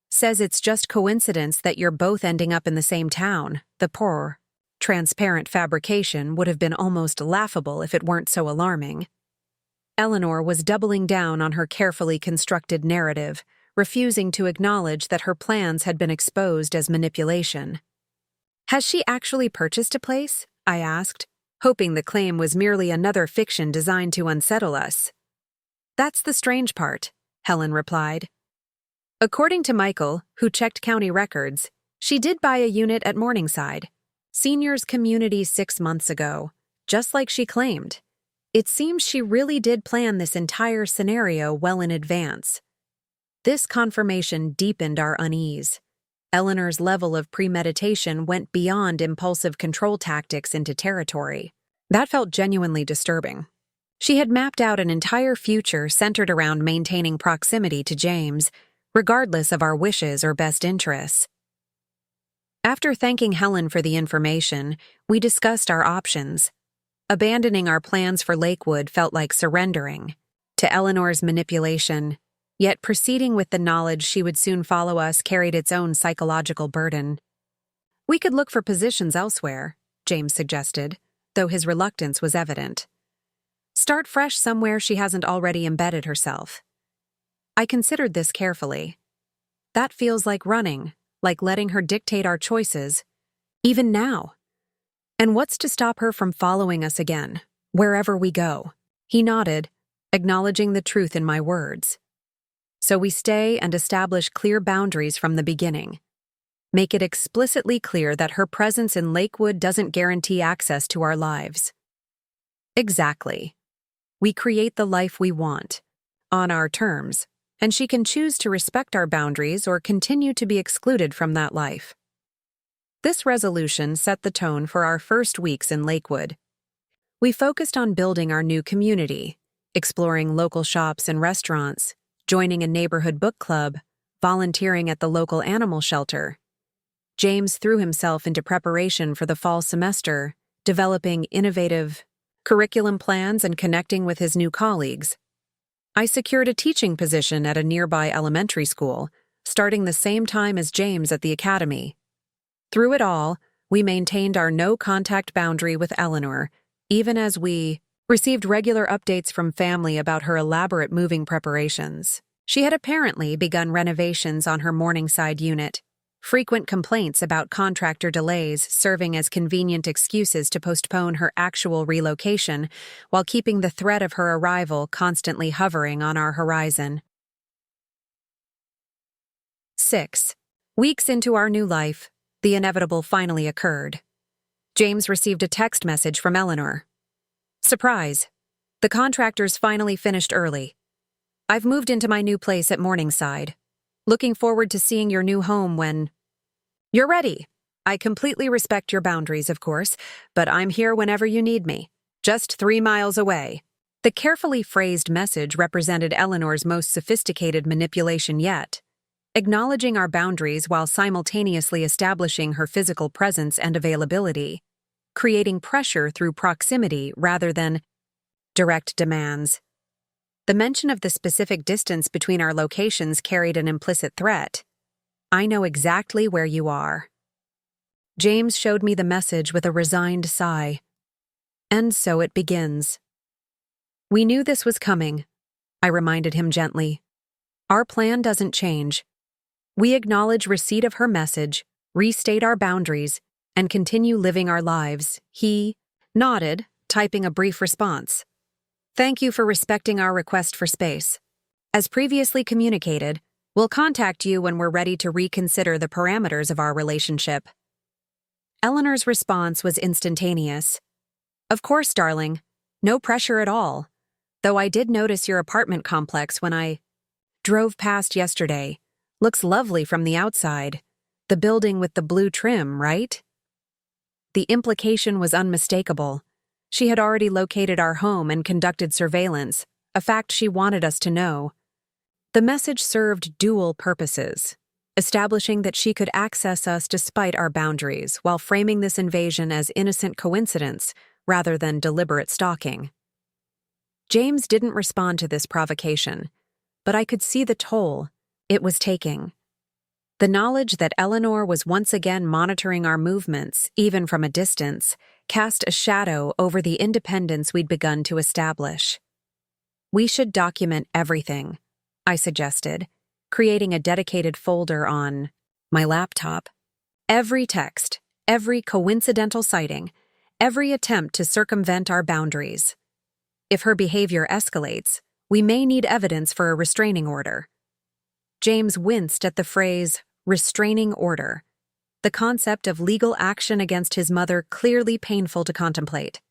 Says it's just coincidence that you're both ending up in the same town. The poor, transparent fabrication would have been almost laughable if it weren't so alarming." Eleanor was doubling down on her carefully constructed narrative, refusing to acknowledge that her plans had been exposed as manipulation. "Has she actually purchased a place?" I asked, hoping the claim was merely another fiction designed to unsettle us. "That's the strange part," Helen replied. "According to Michael, who checked county records, she did buy a unit at Morningside, Seniors Community 6 months ago, just like she claimed. It seems she really did plan this entire scenario well in advance." This confirmation deepened our unease. Eleanor's level of premeditation went beyond impulsive control tactics into territory. That felt genuinely disturbing. She had mapped out an entire future centered around maintaining proximity to James, regardless of our wishes or best interests. After thanking Helen for the information, we discussed our options. Abandoning our plans for Lakewood felt like surrendering to Eleanor's manipulation, yet proceeding with the knowledge she would soon follow us carried its own psychological burden. "We could look for positions elsewhere," James suggested, though his reluctance was evident. "Start fresh somewhere she hasn't already embedded herself." I considered this carefully. That feels like running, like letting her dictate our choices, even now. "And what's to stop her from following us again, wherever we go?" He nodded, acknowledging the truth in my words. "So we stay and establish clear boundaries from the beginning. Make it explicitly clear that her presence in Lakewood doesn't guarantee access to our lives." Exactly. We create the life we want, on our terms, and she can choose to respect our boundaries or continue to be excluded from that life. This resolution set the tone for our first weeks in Lakewood. We focused on building our new community, exploring local shops and restaurants, joining a neighborhood book club, volunteering at the local animal shelter. James threw himself into preparation for the fall semester, developing innovative curriculum plans and connecting with his new colleagues. I secured a teaching position at a nearby elementary school, starting the same time as James at the academy. Through it all, we maintained our no-contact boundary with Eleanor, even as we received regular updates from family about her elaborate moving preparations. She had apparently begun renovations on her Morningside unit, frequent complaints about contractor delays serving as convenient excuses to postpone her actual relocation while keeping the threat of her arrival constantly hovering on our horizon. 6. Weeks into our new life, the inevitable finally occurred. James received a text message from Eleanor. "Surprise! The contractors finally finished early. I've moved into my new place at Morningside. Looking forward to seeing your new home when you're ready. I completely respect your boundaries, of course, but I'm here whenever you need me. Just 3 miles away." The carefully phrased message represented Eleanor's most sophisticated manipulation yet, acknowledging our boundaries while simultaneously establishing her physical presence and availability, creating pressure through proximity rather than direct demands. The mention of the specific distance between our locations carried an implicit threat. "I know exactly where you are." James showed me the message with a resigned sigh. "And so it begins." "We knew this was coming," I reminded him gently. "Our plan doesn't change. We acknowledge receipt of her message, restate our boundaries, and continue living our lives." He nodded, typing a brief response. "Thank you for respecting our request for space. As previously communicated, we'll contact you when we're ready to reconsider the parameters of our relationship." Eleanor's response was instantaneous. "Of course, darling. No pressure at all. Though I did notice your apartment complex when I drove past yesterday. Looks lovely from the outside. The building with the blue trim, right?" The implication was unmistakable. She had already located our home and conducted surveillance, a fact she wanted us to know. The message served dual purposes, establishing that she could access us despite our boundaries, while framing this invasion as innocent coincidence rather than deliberate stalking. James didn't respond to this provocation, but I could see the toll it was taking. The knowledge that Eleanor was once again monitoring our movements, even from a distance, cast a shadow over the independence we'd begun to establish. "We should document everything," I suggested, creating a dedicated folder on my laptop. Every text, every coincidental sighting, every attempt to circumvent our boundaries. If her behavior escalates, we may need evidence for a restraining order. James winced at the phrase, restraining order, the concept of legal action against his mother clearly painful to contemplate.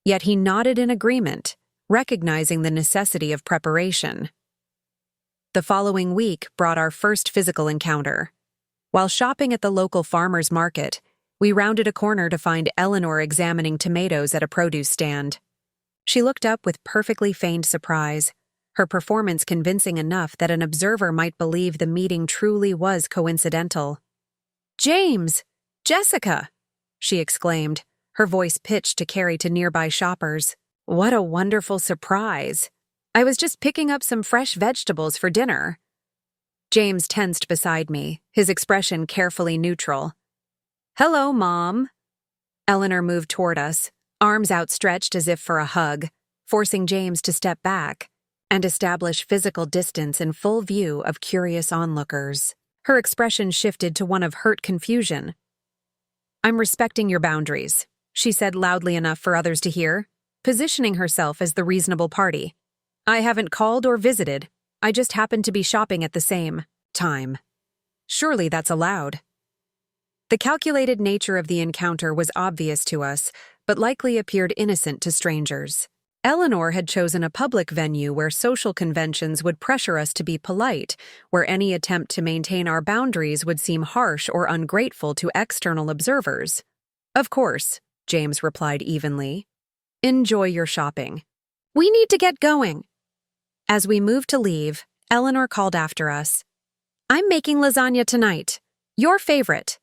Yet he nodded in agreement, recognizing the necessity of preparation. The following week brought our first physical encounter. While shopping at the local farmer's market, we rounded a corner to find Eleanor examining tomatoes at a produce stand. She looked up with perfectly feigned surprise, her performance convincing enough that an observer might believe the meeting truly was coincidental. "James! Jessica!" she exclaimed, her voice pitched to carry to nearby shoppers. "What a wonderful surprise! I was just picking up some fresh vegetables for dinner." James tensed beside me, his expression carefully neutral. "Hello, Mom." Eleanor moved toward us, arms outstretched as if for a hug, forcing James to step back and establish physical distance in full view of curious onlookers. Her expression shifted to one of hurt confusion. "I'm respecting your boundaries," she said loudly enough for others to hear, positioning herself as the reasonable party. "I haven't called or visited. I just happened to be shopping at the same time. Surely that's allowed." The calculated nature of the encounter was obvious to us, but likely appeared innocent to strangers. Eleanor had chosen a public venue where social conventions would pressure us to be polite, where any attempt to maintain our boundaries would seem harsh or ungrateful to external observers. "Of course," James replied evenly. "Enjoy your shopping. We need to get going." As we moved to leave, Eleanor called after us. "I'm making lasagna tonight. Your favorite.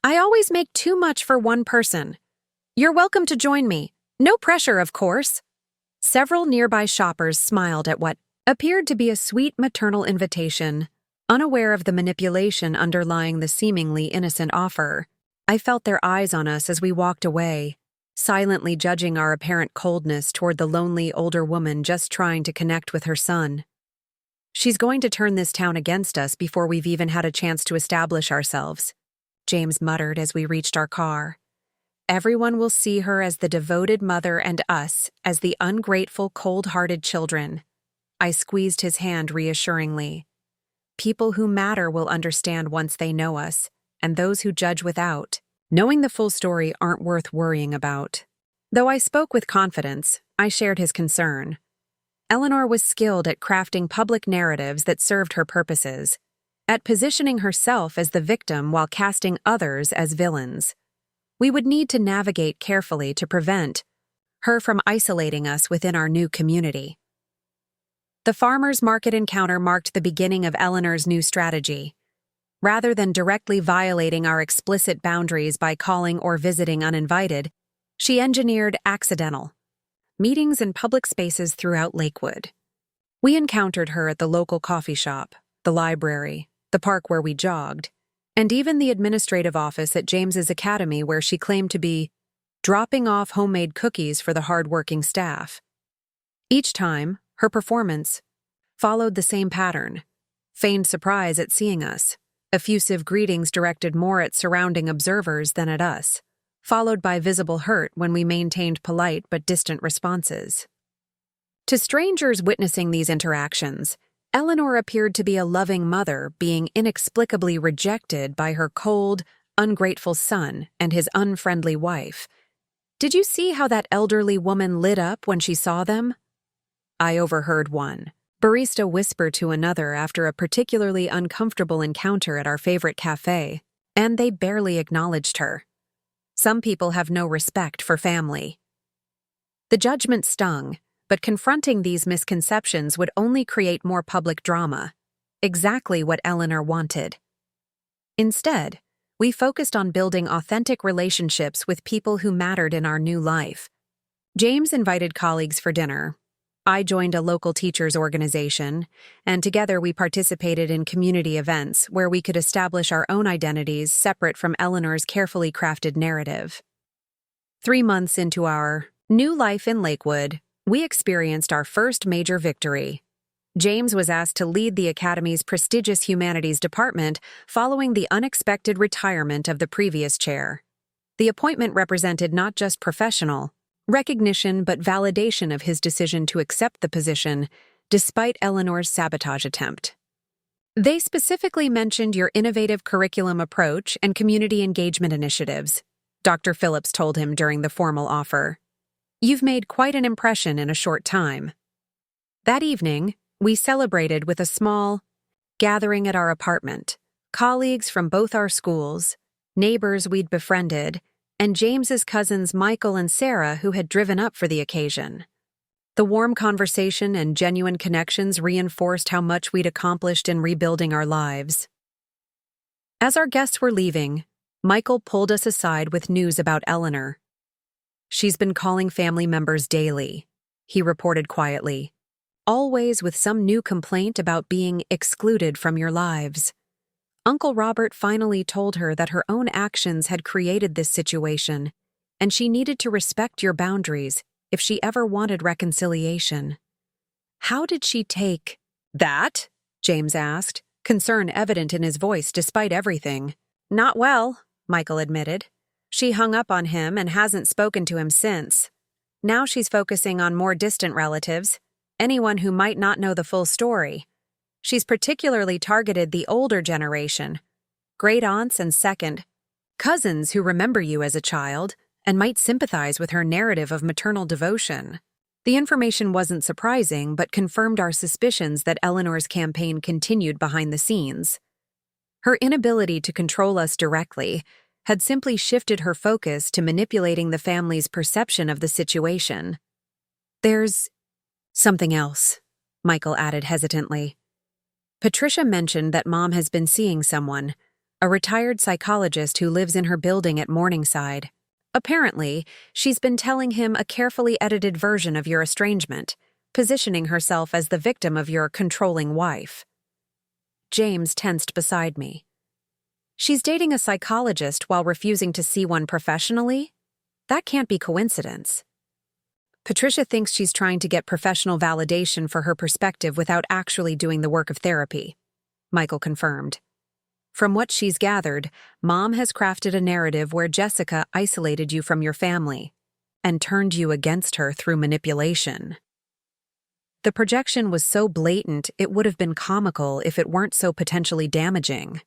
I always make too much for one person. You're welcome to join me. No pressure, of course." Several nearby shoppers smiled at what appeared to be a sweet maternal invitation, unaware of the manipulation underlying the seemingly innocent offer. I felt their eyes on us as we walked away, silently judging our apparent coldness toward the lonely older woman just trying to connect with her son. "She's going to turn this town against us before we've even had a chance to establish ourselves," James muttered as we reached our car. "Everyone will see her as the devoted mother and us as the ungrateful, cold-hearted children." I squeezed his hand reassuringly. "People who matter will understand once they know us, and those who judge without, knowing the full story, aren't worth worrying about." Though I spoke with confidence, I shared his concern. Eleanor was skilled at crafting public narratives that served her purposes, at positioning herself as the victim while casting others as villains. We would need to navigate carefully to prevent her from isolating us within our new community. The farmer's market encounter marked the beginning of Eleanor's new strategy. Rather than directly violating our explicit boundaries by calling or visiting uninvited, she engineered accidental meetings in public spaces throughout Lakewood. We encountered her at the local coffee shop, the library, the park where we jogged, and even the administrative office at James's academy where she claimed to be dropping off homemade cookies for the hard-working staff. Each time, her performance followed the same pattern: feigned surprise at seeing us, effusive greetings directed more at surrounding observers than at us, followed by visible hurt when we maintained polite but distant responses. To strangers witnessing these interactions, Eleanor appeared to be a loving mother being inexplicably rejected by her cold, ungrateful son and his unfriendly wife. "Did you see how that elderly woman lit up when she saw them?" I overheard one barista whisper to another after a particularly uncomfortable encounter at our favorite cafe, and they barely acknowledged her. Some people have no respect for family. The judgment stung, but confronting these misconceptions would only create more public drama, exactly what Eleanor wanted. Instead, we focused on building authentic relationships with people who mattered in our new life. James invited colleagues for dinner. I joined a local teachers' organization, and together we participated in community events where we could establish our own identities separate from Eleanor's carefully crafted narrative. 3 months into our new life in Lakewood, we experienced our first major victory. James was asked to lead the Academy's prestigious humanities department following the unexpected retirement of the previous chair. The appointment represented not just professional recognition but validation of his decision to accept the position, despite Eleanor's sabotage attempt. They specifically mentioned your innovative curriculum approach and community engagement initiatives, Dr. Phillips told him during the formal offer. You've made quite an impression in a short time. That evening, we celebrated with a small gathering at our apartment. Colleagues from both our schools, neighbors we'd befriended, and James's cousins Michael and Sarah who had driven up for the occasion. The warm conversation and genuine connections reinforced how much we'd accomplished in rebuilding our lives. As our guests were leaving, Michael pulled us aside with news about Eleanor. She's been calling family members daily, he reported quietly, always with some new complaint about being excluded from your lives. Uncle Robert finally told her that her own actions had created this situation, and she needed to respect your boundaries if she ever wanted reconciliation. How did she take that? James asked, concern evident in his voice despite everything. Not well, Michael admitted. She hung up on him and hasn't spoken to him since. Now she's focusing on more distant relatives, anyone who might not know the full story. She's particularly targeted the older generation, great aunts and second cousins who remember you as a child and might sympathize with her narrative of maternal devotion. The information wasn't surprising, but confirmed our suspicions that Eleanor's campaign continued behind the scenes. Her inability to control us directly had simply shifted her focus to manipulating the family's perception of the situation. There's something else, Michael added hesitantly. Patricia mentioned that Mom has been seeing someone, a retired psychologist who lives in her building at Morningside. Apparently, she's been telling him a carefully edited version of your estrangement, positioning herself as the victim of your controlling wife. James tensed beside me. She's dating a psychologist while refusing to see one professionally? That can't be coincidence. Patricia thinks she's trying to get professional validation for her perspective without actually doing the work of therapy, Michael confirmed. From what she's gathered, Mom has crafted a narrative where Jessica isolated you from your family and turned you against her through manipulation. The projection was so blatant it would have been comical if it weren't so potentially damaging.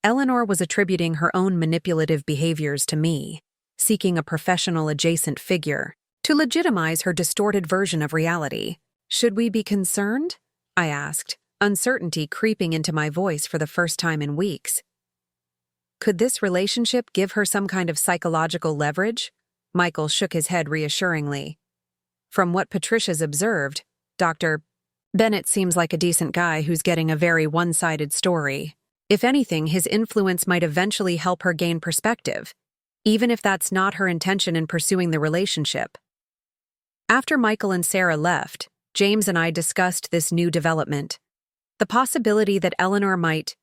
Eleanor was attributing her own manipulative behaviors to me, seeking a professional adjacent figure to legitimize her distorted version of reality. Should we be concerned? I asked, uncertainty creeping into my voice for the first time in weeks. Could this relationship give her some kind of psychological leverage? Michael shook his head reassuringly. From what Patricia's observed, Dr. Bennett seems like a decent guy who's getting a very one-sided story. If anything, his influence might eventually help her gain perspective, even if that's not her intention in pursuing the relationship. After Michael and Sarah left, James and I discussed this new development. The possibility that Eleanor might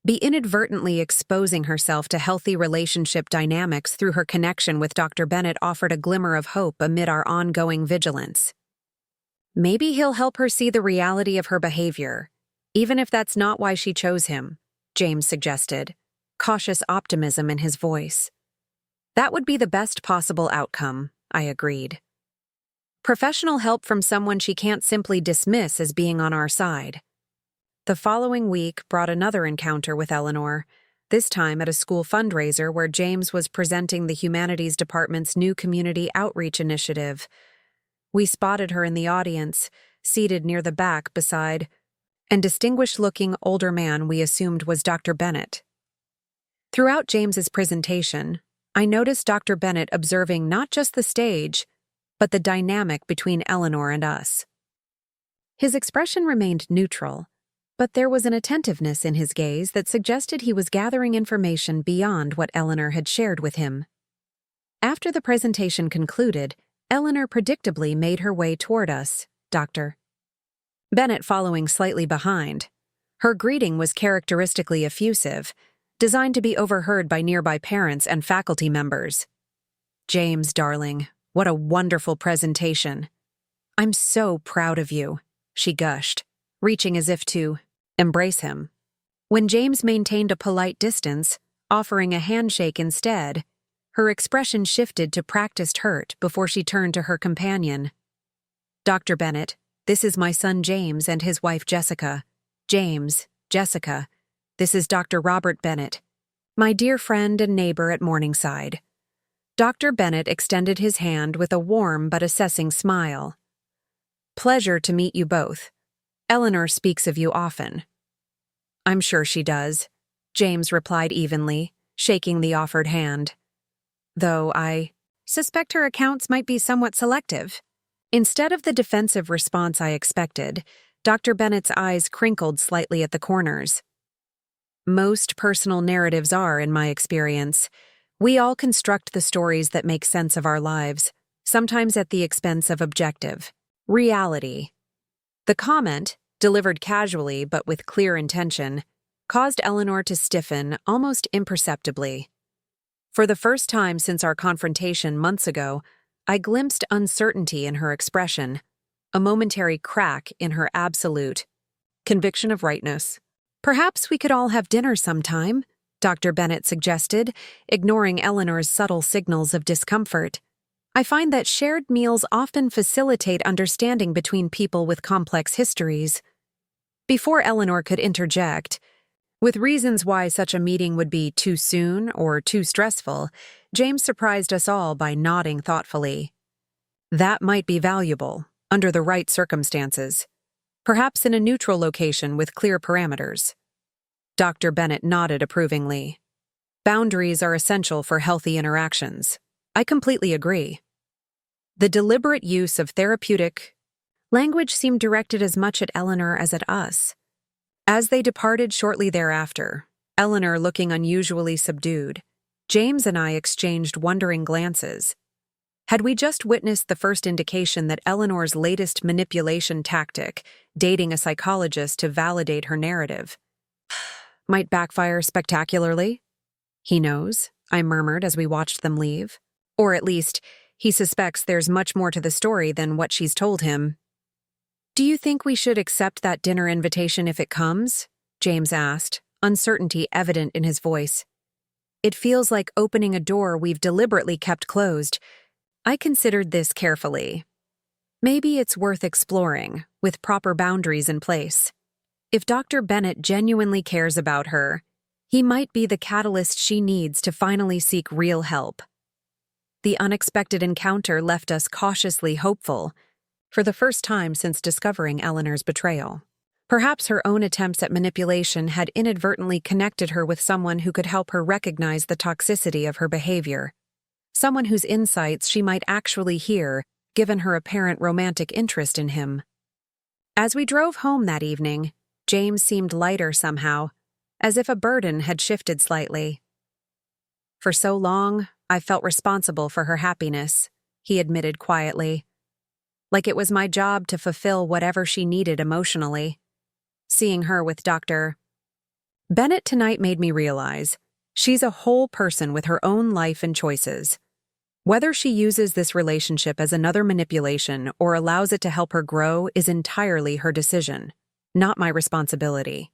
be inadvertently exposing herself to healthy relationship dynamics through her connection with Dr. Bennett offered a glimmer of hope amid our ongoing vigilance. Maybe he'll help her see the reality of her behavior, even if that's not why she chose him, James suggested, cautious optimism in his voice. That would be the best possible outcome, I agreed. Professional help from someone she can't simply dismiss as being on our side. The following week brought another encounter with Eleanor, this time at a school fundraiser where James was presenting the humanities department's new community outreach initiative. We spotted her in the audience, seated near the back beside an distinguished-looking older man we assumed was Dr. Bennett. Throughout James's presentation, I noticed Dr. Bennett observing not just the stage, but the dynamic between Eleanor and us. His expression remained neutral, but there was an attentiveness in his gaze that suggested he was gathering information beyond what Eleanor had shared with him. After the presentation concluded, Eleanor predictably made her way toward us, Dr. Bennett following slightly behind. Her greeting was characteristically effusive, designed to be overheard by nearby parents and faculty members. James, darling, what a wonderful presentation. I'm so proud of you, she gushed, reaching as if to embrace him. When James maintained a polite distance, offering a handshake instead, her expression shifted to practiced hurt before she turned to her companion. "Dr. Bennett, this is my son James and his wife Jessica. James, Jessica, this is Dr. Robert Bennett, my dear friend and neighbor at Morningside." Dr. Bennett extended his hand with a warm but assessing smile. "Pleasure to meet you both. Eleanor speaks of you often." "I'm sure she does," James replied evenly, shaking the offered hand. "Though I suspect her accounts might be somewhat selective." Instead of the defensive response I expected, Dr. Bennett's eyes crinkled slightly at the corners. "Most personal narratives are, in my experience. We all construct the stories that make sense of our lives, sometimes at the expense of objective reality." The comment, delivered casually but with clear intention, caused Eleanor to stiffen almost imperceptibly. For the first time since our confrontation months ago, I glimpsed uncertainty in her expression, a momentary crack in her absolute conviction of rightness. "Perhaps we could all have dinner sometime," Dr. Bennett suggested, ignoring Eleanor's subtle signals of discomfort. "I find that shared meals often facilitate understanding between people with complex histories." Before Eleanor could interject, with reasons why such a meeting would be too soon or too stressful, James surprised us all by nodding thoughtfully. "That might be valuable, under the right circumstances. Perhaps in a neutral location with clear parameters." Dr. Bennett nodded approvingly. "Boundaries are essential for healthy interactions. I completely agree." The deliberate use of therapeutic language seemed directed as much at Eleanor as at us. As they departed shortly thereafter, Eleanor looking unusually subdued, James and I exchanged wondering glances. Had we just witnessed the first indication that Eleanor's latest manipulation tactic, dating a psychologist to validate her narrative, might backfire spectacularly? "He knows," I murmured as we watched them leave. "Or at least, he suspects there's much more to the story than what she's told him." "Do you think we should accept that dinner invitation if it comes?" James asked, uncertainty evident in his voice. "It feels like opening a door we've deliberately kept closed." I considered this carefully. Maybe it's worth exploring, with proper boundaries in place. If Dr. Bennett genuinely cares about her, he might be the catalyst she needs to finally seek real help. The unexpected encounter left us cautiously hopeful, for the first time since discovering Eleanor's betrayal. Perhaps her own attempts at manipulation had inadvertently connected her with someone who could help her recognize the toxicity of her behavior. Someone whose insights she might actually hear, given her apparent romantic interest in him. As we drove home that evening, James seemed lighter somehow, as if a burden had shifted slightly. "For so long, I felt responsible for her happiness," he admitted quietly. "Like it was my job to fulfill whatever she needed emotionally. Seeing her with Dr. Bennett tonight made me realize she's a whole person with her own life and choices. Whether she uses this relationship as another manipulation or allows it to help her grow is entirely her decision, not my responsibility."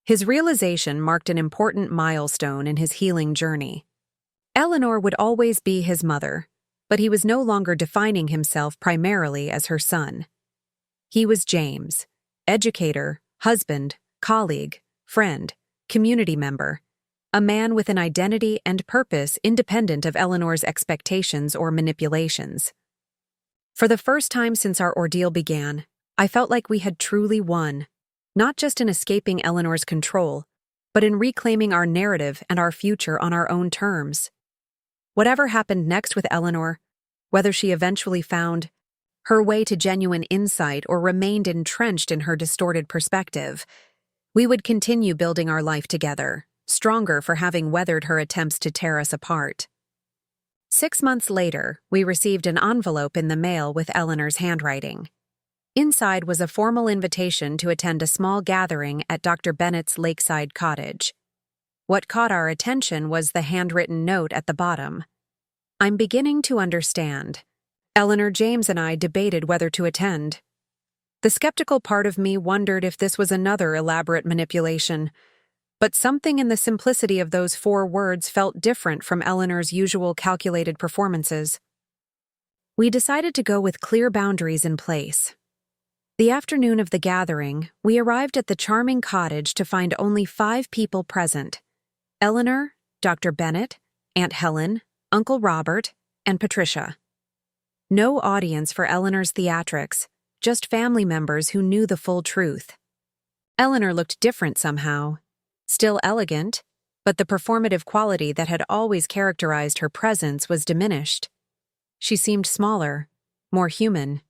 His realization marked an important milestone in his healing journey. Eleanor would always be his mother, but he was no longer defining himself primarily as her son. He was James, educator, husband, colleague, friend, community member, a man with an identity and purpose independent of Eleanor's expectations or manipulations. For the first time since our ordeal began, I felt like we had truly won, not just in escaping Eleanor's control, but in reclaiming our narrative and our future on our own terms. Whatever happened next with Eleanor, whether she eventually found her way to genuine insight or remained entrenched in her distorted perspective, we would continue building our life together, stronger for having weathered her attempts to tear us apart. 6 months later, we received an envelope in the mail with Eleanor's handwriting. Inside was a formal invitation to attend a small gathering at Dr. Bennett's lakeside cottage. What caught our attention was the handwritten note at the bottom. "I'm beginning to understand. Eleanor, James and I debated whether to attend." The skeptical part of me wondered if this was another elaborate manipulation, but something in the simplicity of those 4 words felt different from Eleanor's usual calculated performances. We decided to go with clear boundaries in place. The afternoon of the gathering, we arrived at the charming cottage to find only 5 people present: Eleanor, Dr. Bennett, Aunt Helen, Uncle Robert, and Patricia. No audience for Eleanor's theatrics, just family members who knew the full truth. Eleanor looked different somehow. Still elegant, but the performative quality that had always characterized her presence was diminished. She seemed smaller, more human.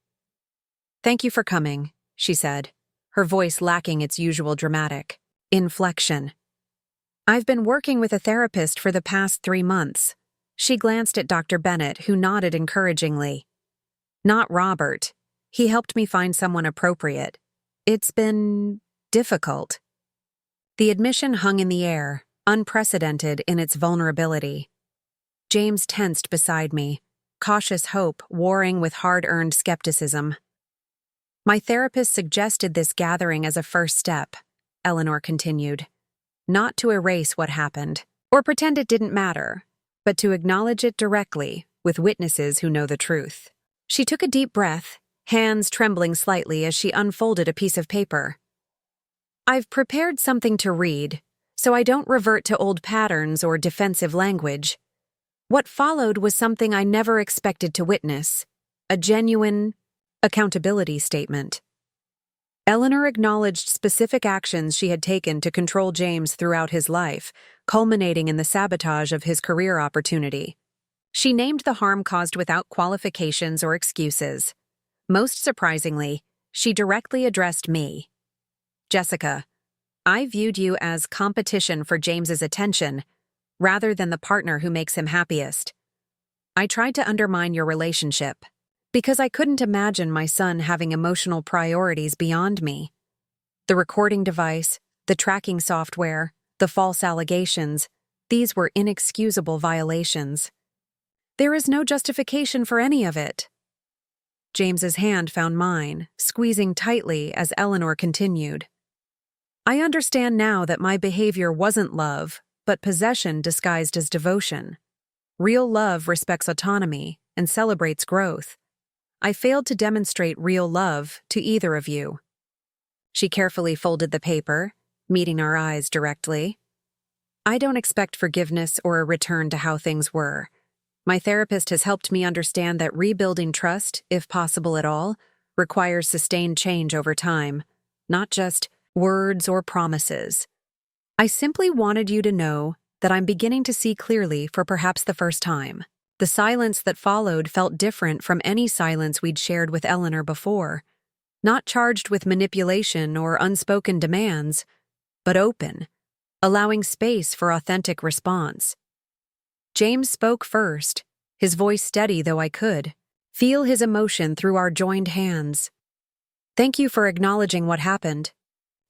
"Thank you for coming," she said, her voice lacking its usual dramatic inflection. "I've been working with a therapist for the past 3 months." She glanced at Dr. Bennett, who nodded encouragingly. "Not Robert. He helped me find someone appropriate. It's been difficult." The admission hung in the air, unprecedented in its vulnerability. James tensed beside me, cautious hope warring with hard-earned skepticism. "My therapist suggested this gathering as a first step," Eleanor continued. "Not to erase what happened, or pretend it didn't matter, but to acknowledge it directly, with witnesses who know the truth." She took a deep breath, hands trembling slightly as she unfolded a piece of paper. "I've prepared something to read, so I don't revert to old patterns or defensive language. What followed was something I never expected to witness, a genuine accountability statement." Eleanor acknowledged specific actions she had taken to control James throughout his life, culminating in the sabotage of his career opportunity. She named the harm caused without qualifications or excuses. Most surprisingly, she directly addressed me. "Jessica, I viewed you as competition for James's attention, rather than the partner who makes him happiest. I tried to undermine your relationship, because I couldn't imagine my son having emotional priorities beyond me. The recording device, the tracking software, the false allegations, these were inexcusable violations. There is no justification for any of it." James's hand found mine, squeezing tightly as Eleanor continued. "I understand now that my behavior wasn't love, but possession disguised as devotion. Real love respects autonomy and celebrates growth. I failed to demonstrate real love to either of you." She carefully folded the paper, meeting our eyes directly. "I don't expect forgiveness or a return to how things were. My therapist has helped me understand that rebuilding trust, if possible at all, requires sustained change over time, not just words or promises. I simply wanted you to know that I'm beginning to see clearly for perhaps the first time." The silence that followed felt different from any silence we'd shared with Eleanor before, not charged with manipulation or unspoken demands, but open, allowing space for authentic response. James spoke first, his voice steady though I could feel his emotion through our joined hands. "Thank you for acknowledging what happened.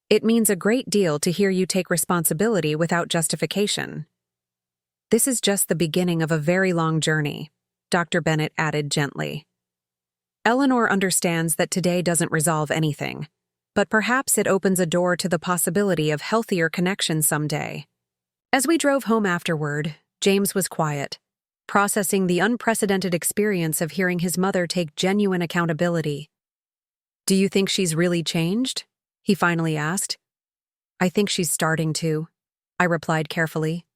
It means a great deal to hear you take responsibility without justification. This is just the beginning of a very long journey," Dr. Bennett added gently. "Eleanor understands that today doesn't resolve anything, but perhaps it opens a door to the possibility of healthier connection someday." As we drove home afterward, James was quiet, processing the unprecedented experience of hearing his mother take genuine accountability. "Do you think she's really changed?" he finally asked. "I think she's starting to," I replied carefully.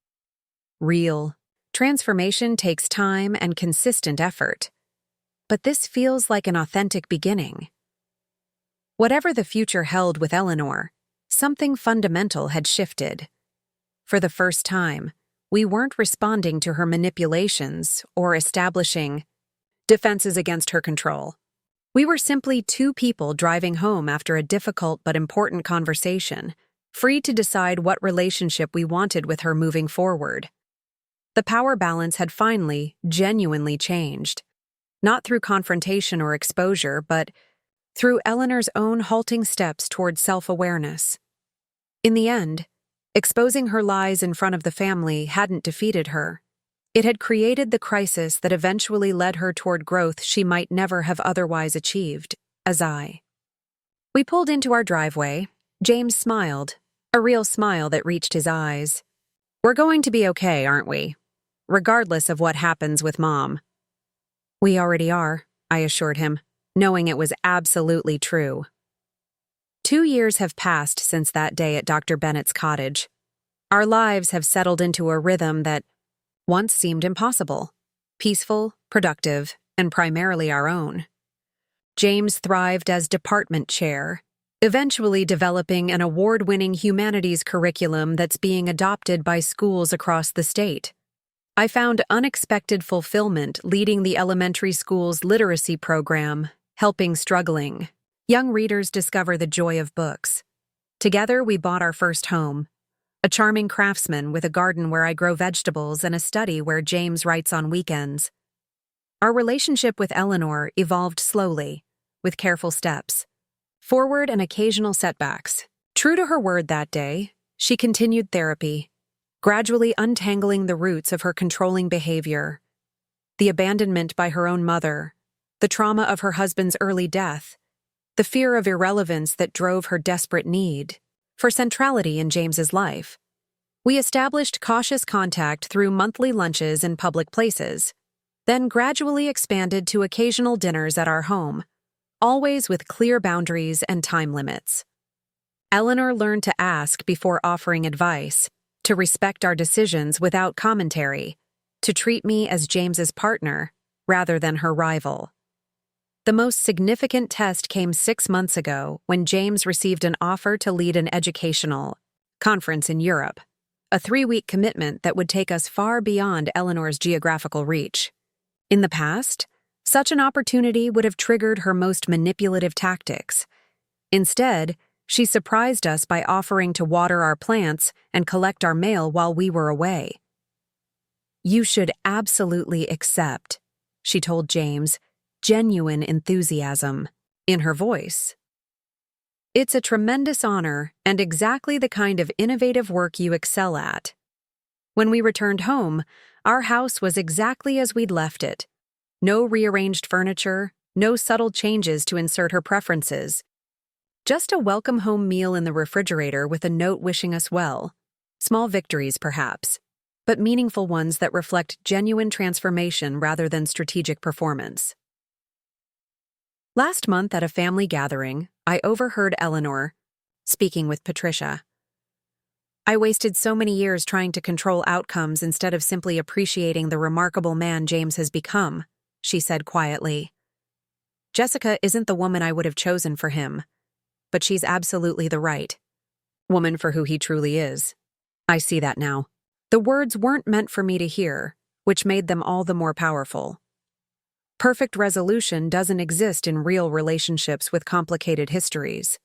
"Real transformation takes time and consistent effort, but this feels like an authentic beginning." Whatever the future held with Eleanor, something fundamental had shifted. For the first time, we weren't responding to her manipulations or establishing defenses against her control. We were simply 2 people driving home after a difficult but important conversation, free to decide what relationship we wanted with her moving forward. The power balance had finally, genuinely changed, not through confrontation or exposure, but through Eleanor's own halting steps toward self-awareness. In the end, exposing her lies in front of the family hadn't defeated her. It had created the crisis that eventually led her toward growth she might never have otherwise achieved, as I We pulled into our driveway. James smiled, a real smile that reached his eyes. "We're going to be okay, aren't we? Regardless of what happens with Mom." "We already are," I assured him, knowing it was absolutely true. 2 years have passed since that day at Dr. Bennett's cottage. Our lives have settled into a rhythm that once seemed impossible, peaceful, productive, and primarily our own. James thrived as department chair, eventually developing an award-winning humanities curriculum that's being adopted by schools across the state. I found unexpected fulfillment leading the elementary school's literacy program, helping struggling young readers discover the joy of books. Together, we bought our first home, a charming craftsman with a garden where I grow vegetables and a study where James writes on weekends. Our relationship with Eleanor evolved slowly, with careful steps, forward and occasional setbacks. True to her word that day, she continued therapy, gradually untangling the roots of her controlling behavior. The abandonment by her own mother, the trauma of her husband's early death, the fear of irrelevance that drove her desperate need for centrality in James's life. We established cautious contact through monthly lunches in public places, then gradually expanded to occasional dinners at our home, always with clear boundaries and time limits. Eleanor learned to ask before offering advice, to respect our decisions without commentary, to treat me as James's partner rather than her rival. The most significant test came 6 months ago when James received an offer to lead an educational conference in Europe, a 3-week commitment that would take us far beyond Eleanor's geographical reach. In the past, such an opportunity would have triggered her most manipulative tactics. Instead, she surprised us by offering to water our plants and collect our mail while we were away. "You should absolutely accept," she told James, genuine enthusiasm in her voice. "It's a tremendous honor and exactly the kind of innovative work you excel at." When we returned home, our house was exactly as we'd left it. No rearranged furniture, no subtle changes to insert her preferences. Just a welcome home meal in the refrigerator with a note wishing us well. Small victories, perhaps, but meaningful ones that reflect genuine transformation rather than strategic performance. Last month at a family gathering, I overheard Eleanor speaking with Patricia. "I wasted so many years trying to control outcomes instead of simply appreciating the remarkable man James has become," she said quietly. "Jessica isn't the woman I would have chosen for him, but she's absolutely the right woman for who he truly is. I see that now." The words weren't meant for me to hear, which made them all the more powerful. Perfect resolution doesn't exist in real relationships with complicated histories.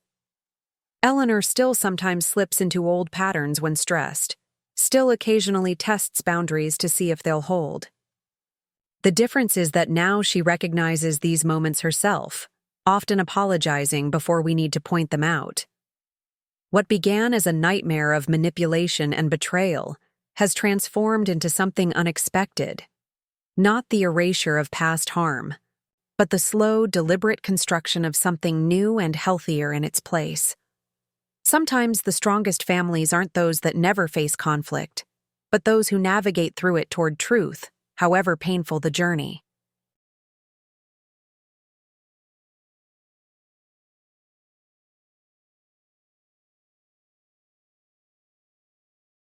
Eleanor still sometimes slips into old patterns when stressed, still occasionally tests boundaries to see if they'll hold. The difference is that now she recognizes these moments herself, often apologizing before we need to point them out. What began as a nightmare of manipulation and betrayal has transformed into something unexpected. Not the erasure of past harm, but the slow, deliberate construction of something new and healthier in its place. Sometimes the strongest families aren't those that never face conflict, but those who navigate through it toward truth, however painful the journey.